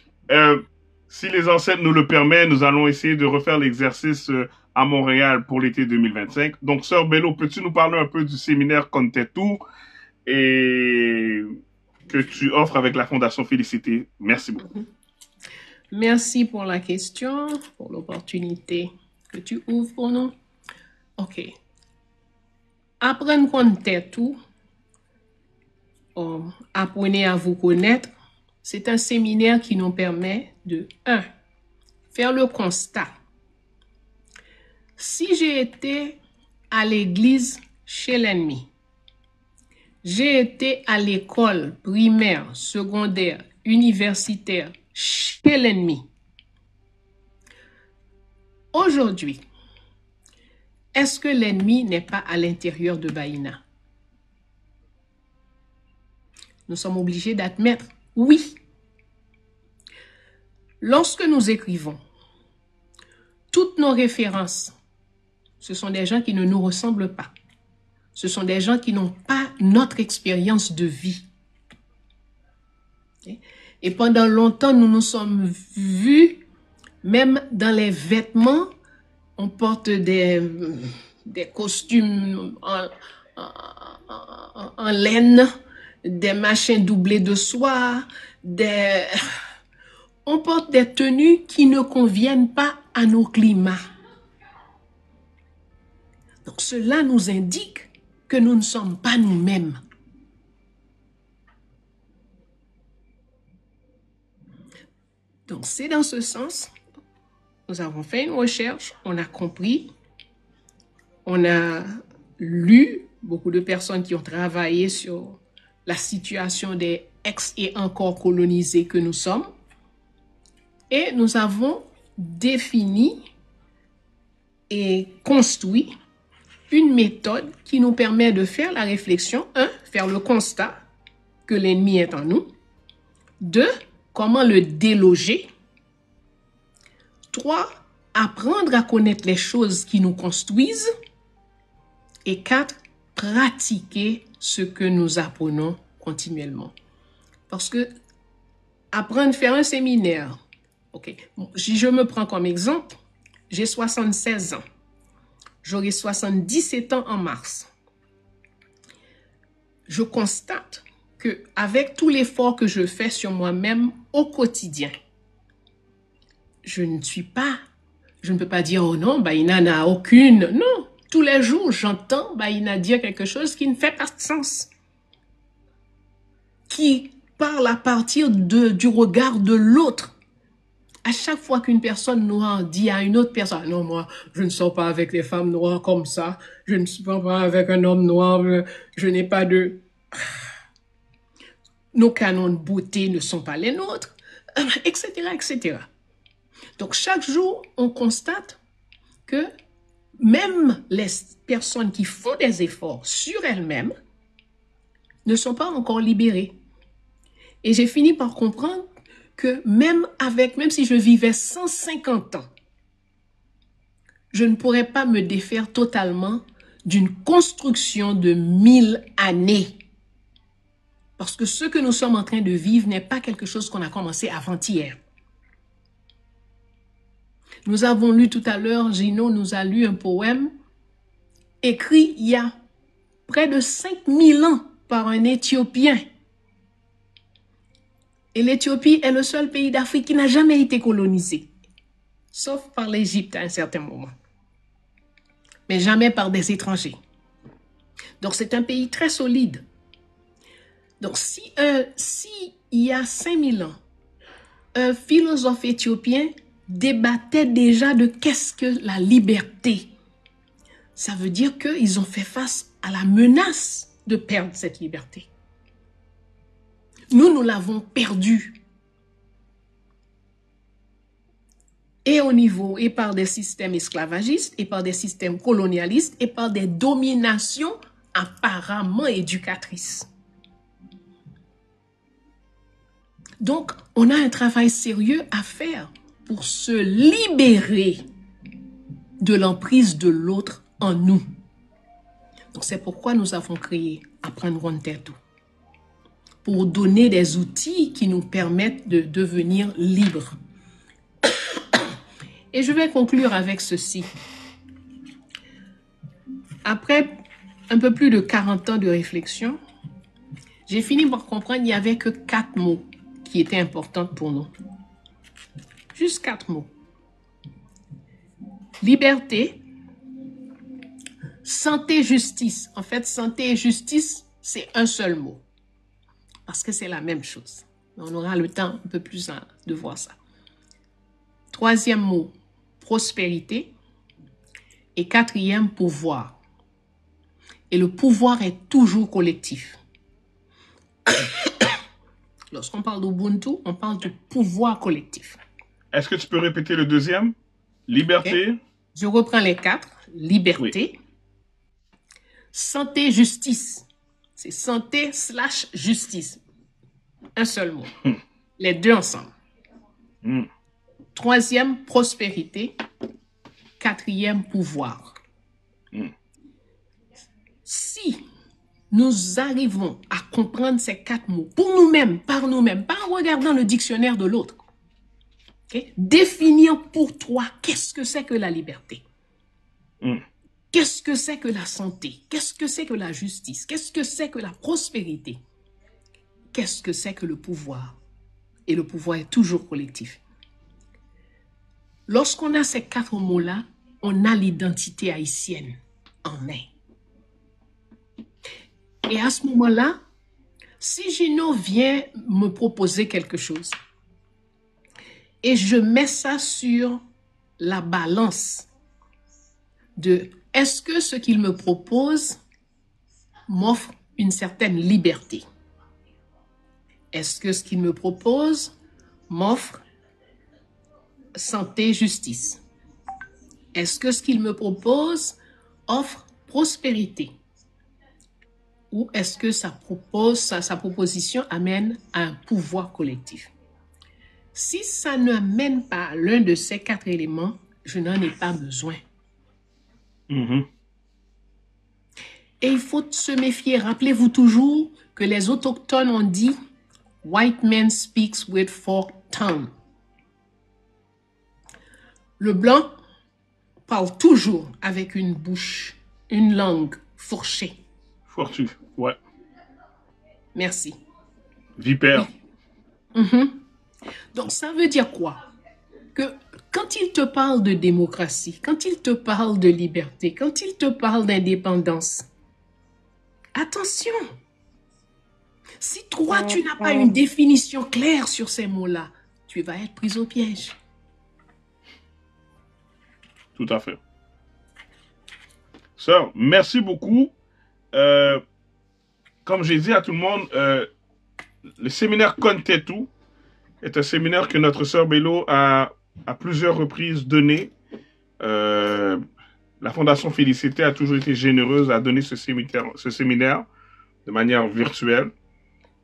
Speaker 1: si les ancêtres nous le permettent, nous allons essayer de refaire l'exercice à Montréal pour l'été 2025. Donc, sœur Bello, peux-tu nous parler un peu du séminaire Kontetou et que tu offres avec la Fondation Félicité? Merci beaucoup.
Speaker 2: Merci pour la question, pour l'opportunité que tu ouvres pour nous. OK. Apprendre Kontetou, apprenez à vous connaître, c'est un séminaire qui nous permet de 1. Faire le constat. Si j'ai été à l'église chez l'ennemi, j'ai été à l'école primaire, secondaire, universitaire chez l'ennemi. Aujourd'hui, est-ce que l'ennemi n'est pas à l'intérieur de Baïna? Nous sommes obligés d'admettre oui. Lorsque nous écrivons, toutes nos références, ce sont des gens qui ne nous ressemblent pas. Ce sont des gens qui n'ont pas notre expérience de vie. Et pendant longtemps, nous nous sommes vus, même dans les vêtements, on porte des costumes en laine, des machins doublés de soie, on porte des tenues qui ne conviennent pas à nos climats. Donc cela nous indique que nous ne sommes pas nous-mêmes. Donc c'est dans ce sens, nous avons fait une recherche, on a compris, on a lu beaucoup de personnes qui ont travaillé sur la situation des ex et encore colonisés que nous sommes, et nous avons défini et construit une méthode qui nous permet de faire la réflexion. 1, faire le constat que l'ennemi est en nous. 2, comment le déloger. 3, apprendre à connaître les choses qui nous construisent. Et 4, pratiquer ce que nous apprenons continuellement. Parce que apprendre à faire un séminaire, ok, si je me prends comme exemple, j'ai 76 ans. J'aurai 77 ans en mars. Je constate que avec tout l'effort que je fais sur moi-même au quotidien, je ne peux pas dire, oh non, Baïna n'a aucune. Non, tous les jours, j'entends Baïna dire quelque chose qui ne fait pas de sens. Qui parle à partir du regard de l'autre. À chaque fois qu'une personne noire dit à une autre personne, non, moi, je ne sors pas avec les femmes noires comme ça, je ne suis pas avec un homme noir, je n'ai pas de... Nos canons de beauté ne sont pas les nôtres, etc., etc. Donc, chaque jour, on constate que même les personnes qui font des efforts sur elles-mêmes ne sont pas encore libérées. Et j'ai fini par comprendre que même si je vivais 150 ans, je ne pourrais pas me défaire totalement d'une construction de 1000 années. Parce que ce que nous sommes en train de vivre n'est pas quelque chose qu'on a commencé avant-hier. Nous avons lu tout à l'heure, Gino nous a lu un poème écrit il y a près de 5000 ans par un Éthiopien. Et l'Éthiopie est le seul pays d'Afrique qui n'a jamais été colonisé, sauf par l'Égypte à un certain moment. mais jamais par des étrangers. Donc, c'est un pays très solide. Donc, si il y a 5000 ans, un philosophe éthiopien débattait déjà de qu'est-ce que la liberté, ça veut dire qu'ils ont fait face à la menace de perdre cette liberté. Nous l'avons perdue. Et au niveau, et par des systèmes esclavagistes, et par des systèmes colonialistes, et par des dominations apparemment éducatrices. Donc, on a un travail sérieux à faire pour se libérer de l'emprise de l'autre en nous. Donc, c'est pourquoi nous avons créé Apprendre One Tattoo, pour donner des outils qui nous permettent de devenir libres. Et je vais conclure avec ceci. Après un peu plus de 40 ans de réflexion, j'ai fini par comprendre qu'il n'y avait que 4 mots qui étaient importants pour nous. Juste 4 mots. Liberté, santé, justice. En fait, santé et justice, c'est un seul mot. Parce que c'est la même chose. On aura le temps un peu plus de voir ça. 3e mot, prospérité. Et 4e, pouvoir. Et le pouvoir est toujours collectif. Lorsqu'on parle d'Ubuntu, on parle de pouvoir collectif.
Speaker 1: Est-ce que tu peux répéter le 2e? Liberté.
Speaker 2: Okay. Je reprends les 4. Liberté. Oui. Santé, justice. C'est santé / justice. Un seul mot. Les deux ensemble. 3e, prospérité. 4e, pouvoir. Si nous arrivons à comprendre ces 4 mots pour nous-mêmes, par nous-mêmes, pas en regardant le dictionnaire de l'autre, okay? Définir pour toi qu'est-ce que c'est que la liberté, qu'est-ce que c'est que la santé, qu'est-ce que c'est que la justice, qu'est-ce que c'est que la prospérité, qu'est-ce que c'est que le pouvoir. Et le pouvoir est toujours collectif. Lorsqu'on a ces 4 mots-là, on a l'identité haïtienne en main. Et à ce moment-là, si Gino vient me proposer quelque chose et je mets ça sur la balance de est-ce que ce qu'il me propose m'offre une certaine liberté? Est-ce que ce qu'il me propose m'offre santé, justice? Est-ce que ce qu'il me propose offre prospérité? Ou est-ce que sa proposition amène à un pouvoir collectif? Si ça n'amène pas l'un de ces 4 éléments, je n'en ai pas besoin. Et il faut se méfier. Rappelez-vous toujours que les autochtones ont dit « White man speaks with forked tongue ». Le blanc parle toujours avec une bouche, une langue fourchée.
Speaker 1: Fourchu, ouais.
Speaker 2: Merci.
Speaker 1: Vipère.
Speaker 2: Donc, ça veut dire quoi? Que quand il te parle de démocratie, quand il te parle de liberté, quand il te parle d'indépendance, attention! Si toi, tu n'as pas une définition claire sur ces mots-là, tu vas être pris au piège.
Speaker 1: Tout à fait. Sœur, merci beaucoup. Comme j'ai dit à tout le monde, le séminaire Kontetu est un séminaire que notre sœur Bello a à plusieurs reprises donné. La Fondation Félicité a toujours été généreuse à donner ce séminaire de manière virtuelle.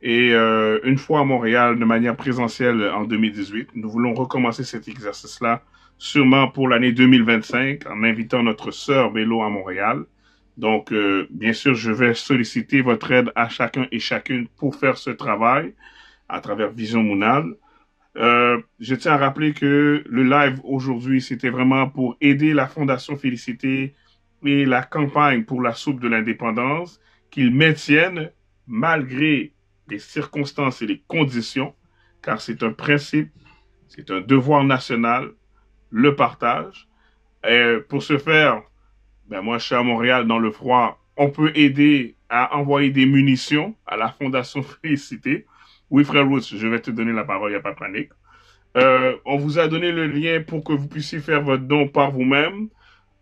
Speaker 1: Et une fois à Montréal, de manière présentielle en 2018. Nous voulons recommencer cet exercice-là, sûrement pour l'année 2025, en invitant notre sœur Bello à Montréal. Donc, bien sûr, je vais solliciter votre aide à chacun et chacune pour faire ce travail à travers Vision Mounal. Je tiens à rappeler que le live aujourd'hui, c'était vraiment pour aider la Fondation Félicité et la campagne pour la soupe de l'indépendance, qu'ils maintiennent malgré les circonstances et les conditions, car c'est un principe, c'est un devoir national, le partage. Et pour ce faire, ben moi, je suis à Montréal dans le froid. On peut aider à envoyer des munitions à la Fondation Félicité. Oui, frère Roots, je vais te donner la parole, il n'y a pas de panique. On vous a donné le lien pour que vous puissiez faire votre don par vous-même.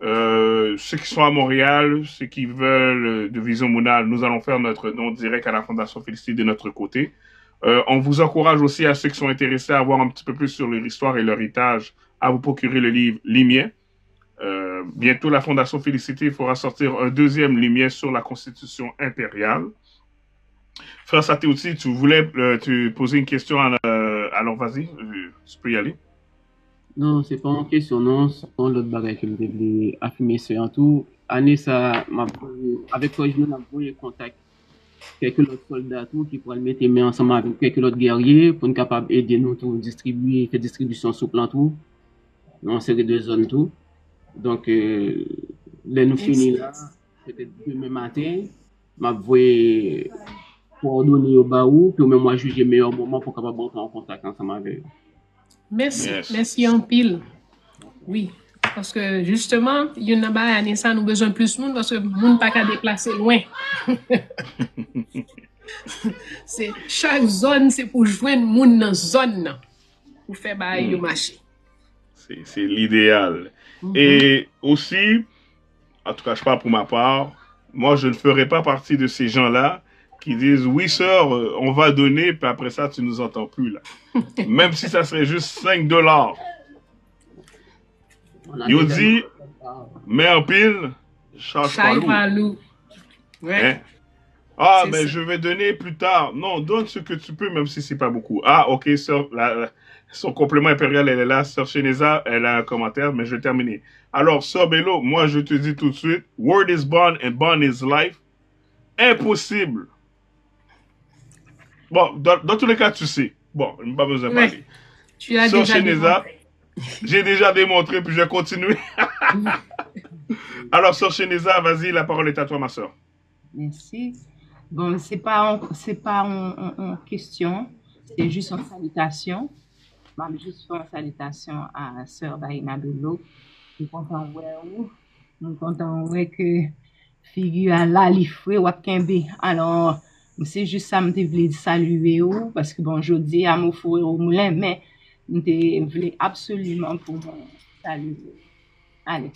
Speaker 1: Ceux qui sont à Montréal, ceux qui veulent de Vision Monale, nous allons faire notre don direct à la Fondation Félicité de notre côté. On vous encourage aussi à ceux qui sont intéressés à voir un petit peu plus sur leur histoire et leur héritage, à vous procurer le livre Limier. Bientôt, la Fondation Félicité fera sortir un deuxième Limier sur la Constitution impériale. Frère Satéouti, tu voulais te poser une question, alors vas-y, tu peux y aller.
Speaker 4: Non, c'est pas une question, non, c'est l'autre bagage que je voulais affirmer, c'est en tout. Année, ça, avec toi, je vais contact quelques autres soldats tout, qui pourraient mettre main ensemble avec quelques autres guerriers pour être capable d'aider nous tout, distribuer, faire distribution sous plan tout, dans une série de zones tout. Donc, là, nous finissons là, peut-être demain matin, je vais coordonner au baou, puis même moi juger le meilleur moment pour capable entrer en contact ensemble avec eux.
Speaker 2: Merci,
Speaker 1: Yes.
Speaker 2: merci en pile. Oui, parce que justement, il y en a pas année ça, nous avons besoin de plus de monde parce que le monde pas qu'à déplacer loin. C'est chaque zone, c'est pour joindre monde dans zone nan, pour faire bail yo marché.
Speaker 1: C'est l'idéal. Et aussi, en tout cas, je parle pour ma part, moi, je ne ferai pas partie de ces gens-là qui disent, oui, sœur, on va donner, puis après ça, tu nous entends plus, là. Même si ça serait juste $5. Yo dit, mais en pile, charge pas
Speaker 2: Chai
Speaker 1: lourd.
Speaker 2: pas loup. Ouais.
Speaker 1: Hein? Ah,
Speaker 2: C'est
Speaker 1: mais
Speaker 2: ça.
Speaker 1: je vais donner plus tard. Non, donne ce que tu peux, même si c'est pas beaucoup. Ah, ok, sœur, son complément impérial, elle est là. Sœur Chénéza, elle a un commentaire, mais je vais terminer. Alors, sœur Bello, moi, je te dis tout de suite, word is bond and bond is life. Impossible. Bon, dans tous les cas, tu sais. Bon, il n'y a pas besoin de
Speaker 2: Ouais.
Speaker 1: parler.
Speaker 2: Tu as
Speaker 1: Sœur
Speaker 2: déjà
Speaker 1: Chénéza,
Speaker 2: démontré.
Speaker 1: j'ai déjà démontré, puis je vais continuer. Alors, sœur Chénéza, vas-y, la parole est à toi, ma sœur.
Speaker 9: Merci. Bon, c'est pas une question, c'est juste une salutation. Je vais juste faire une salutation à Sœur Baïna Bello. Je suis content de vous. Je suis content de voir que figure là, li fwe wap kenbe. Alors, c'est juste ça, je voulais saluer vous, parce que bon, je dis à mon fourré au moulin, mais je voulais absolument pour moi saluer. Allez.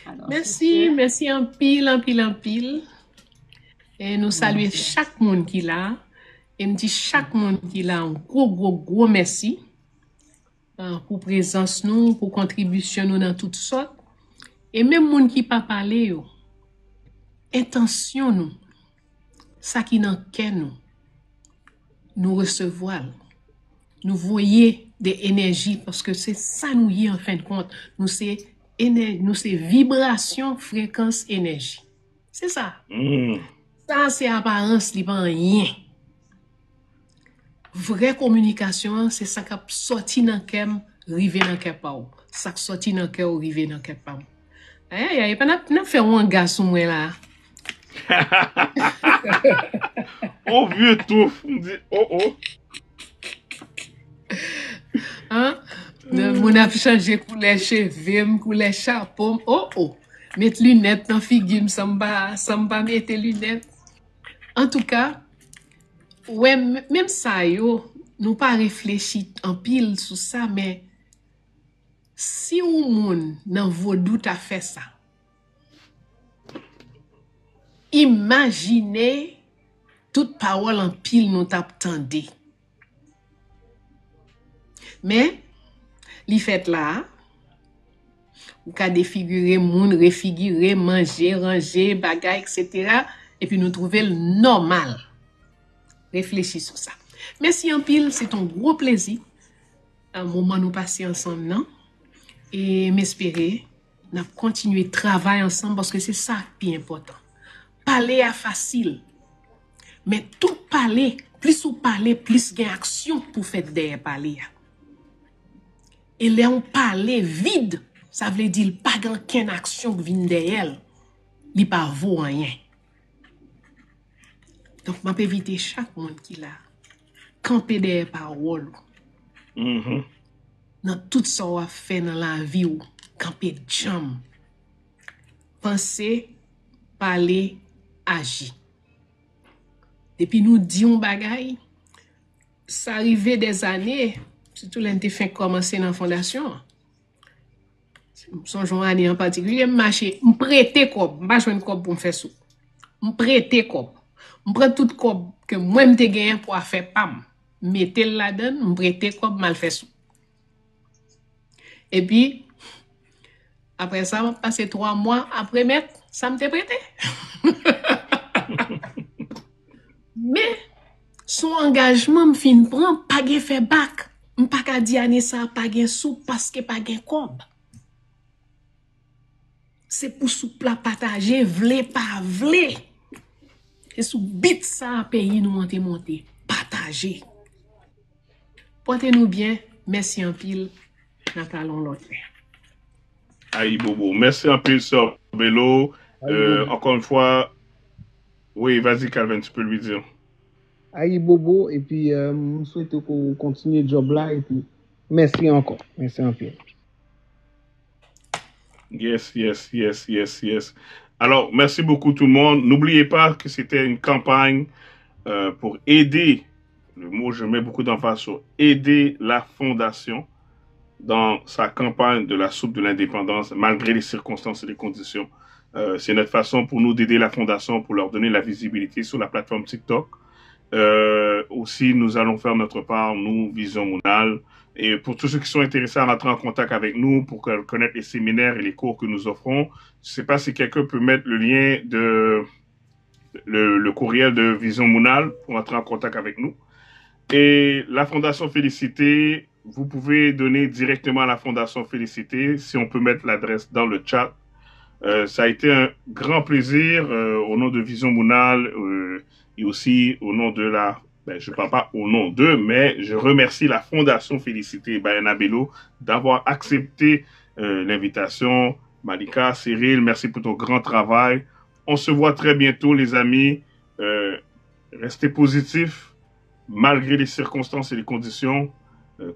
Speaker 9: Alors,
Speaker 2: Merci, merci en pile, en pile, en pile. Et nous saluons chaque monde qui est là. Et me dit chaque monde qui est là un gros merci pour présence nous, pour contribution nous dans toutes sortes. Et même monde qui pas parlé yo, intention nous, ça qui dans cœur nous recevoir. Nous voyez des énergies parce que c'est ça nous y en fin de compte. Nous c'est vibration, fréquence, énergie. C'est ça. Ça, c'est apparence, li pas rien. Vraie communication, c'est ça qui sorti dans le cœur, rivé dans le cœur pa ou. Ça qui sorti dans le cœur, rivé dans le cœur pa ou. Aïe, pas n'a fait un garçon moi là.
Speaker 1: Oh, vieux tout, on dit, oh.
Speaker 2: Hein? Mon a changé couleur cheveux, couleur chapeau. Oh. Mettre lunettes dans figure, ça me mettre lunettes. En tout cas, ouais, même ça, nous pas réfléchi en pile sur ça, mais si un monde dans vos doutes a fait ça, imaginez toute parole en pile nous t'attendez. Mais, li fait là, ou ka défigurer moun, refigurer, manger, ranger, bagay, etc. Et puis nous trouver le normal. Réfléchis sur ça. Merci en pile, c'est un gros plaisir. Un moment nous passer ensemble, non? Et m'espérer, nous continuer de travailler ensemble parce que c'est ça qui est important. Parler est facile. Mais tout parler, plus ou parler, plus il y a action pour faire derrière parler. Et là, on parle vide, ça veut dire pas aucune action qui vient derrière, il pas vaut rien. Donc, je peux éviter chaque monde qui l'a camper derrière parole. Dans tout ça qu'on fait dans la vie, camper de jam. penser, parler, agir. Depuis nous disons bagay, ça arrivait des années, surtout l'année fait commencer dans la fondation. Son année en particulier, marché, me prêter cob, pas joindre cob pour me faire sou. Me prêter cob. Me prend tout cob que moi me te gagné pour faire pam. Mettez là-dedans, me prêter cob mal fait sou. Et puis après ça, passé 3 mois après mettre, ça me te prêté. Mais son engagement me fin prend pas gen fait bac. Me pas ka di ane ça pas gen sou parce que pas gen cob. C'est pour sou plat partager, vle pas vle. Et sou bit ça pays nous monter, partager. Portez-nous bien, merci en pile, n'a parlons l'autre.
Speaker 1: Aïe Bobo, merci en pile, Sœur Bello. Encore une fois, oui, vas-y Calvin, tu peux lui dire.
Speaker 5: Aïe Bobo, et puis je souhaite qu'on continue le job là, et puis merci encore, merci en pile.
Speaker 1: Yes. Alors, merci beaucoup tout le monde. N'oubliez pas que c'était une campagne pour aider, le mot je mets beaucoup d'emphase sur aider la fondation dans sa campagne de la soupe de l'indépendance, malgré les circonstances et les conditions. C'est notre façon pour nous d'aider la fondation, pour leur donner la visibilité sur la plateforme TikTok. Aussi, nous allons faire notre part, nous, Vision Mounal. Et pour tous ceux qui sont intéressés à rentrer en contact avec nous, pour connaître les séminaires et les cours que nous offrons, je ne sais pas si quelqu'un peut mettre le lien de le courriel de Vision Mounal pour entrer en contact avec nous. Et la Fondation Félicité, vous pouvez donner directement à la Fondation Félicité, si on peut mettre l'adresse dans le chat. Ça a été un grand plaisir au nom de Vision Mounal et aussi au nom de la... je ne parle pas au nom d'eux, mais je remercie la Fondation Félicité Bayana Bello d'avoir accepté l'invitation. Malika, Cyril, merci pour ton grand travail. On se voit très bientôt, les amis. Restez positifs, malgré les circonstances et les conditions.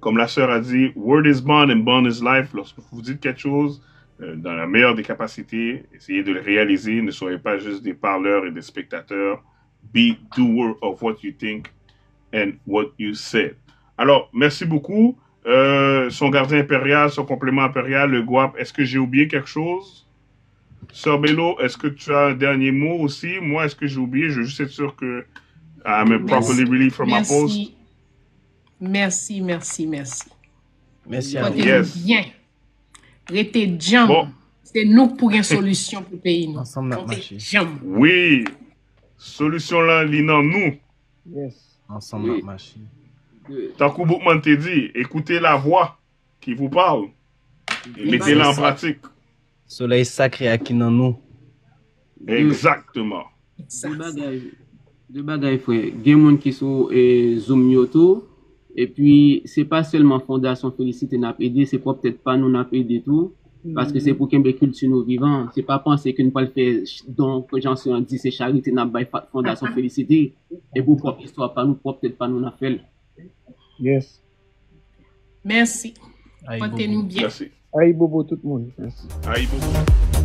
Speaker 1: Comme la sœur a dit, word is bond and bond is life. Lorsque vous dites quelque chose, dans la meilleure des capacités, essayez de le réaliser. Ne soyez pas juste des parleurs et des spectateurs. Be doer of what you think and what you said. Alors, merci beaucoup. Son gardien impérial, son complément impérial, le guap, est-ce que j'ai oublié quelque chose? Sœur Bello, est-ce que tu as un dernier mot aussi? Moi, est-ce que j'ai oublié? Je veux juste être sûr que I'm properly relieved from my post.
Speaker 2: Merci.
Speaker 10: Merci à vous.
Speaker 2: Yes. Bien. Restez jam. Bon. C'est nous pour une solution pour le pays. Nous.
Speaker 10: Ensemble, notre marché.
Speaker 1: Oui. Solution là, l'inan nous.
Speaker 5: Yes.
Speaker 10: Ensemble, notre marché.
Speaker 1: Tant que Boukman te dit, écoutez la voix qui vous parle et mettez-la en pratique.
Speaker 10: Soleil sacré à qui dans nous.
Speaker 1: Exactement.
Speaker 4: Deux bagages, frère. Il y a des gens qui sont Zoom Yoto. Et puis, c'est pas seulement Fondation Félicité n'a aidé, c'est peut-être pas nous n'a aidé tout. Parce que c'est pour qu'il y ait culture nous vivants. C'est pas penser que nous pas le faire, donc, j'en suis dit, c'est charité n'a pas Fondation Félicité. Et pour propre histoire, pas nous, peut-être pas nous n'a fait.
Speaker 5: Yes.
Speaker 2: Merci. Portez-nous bien.
Speaker 1: Merci.
Speaker 5: Aïe Bobo tout le monde. Merci.
Speaker 1: Aïe Bobo.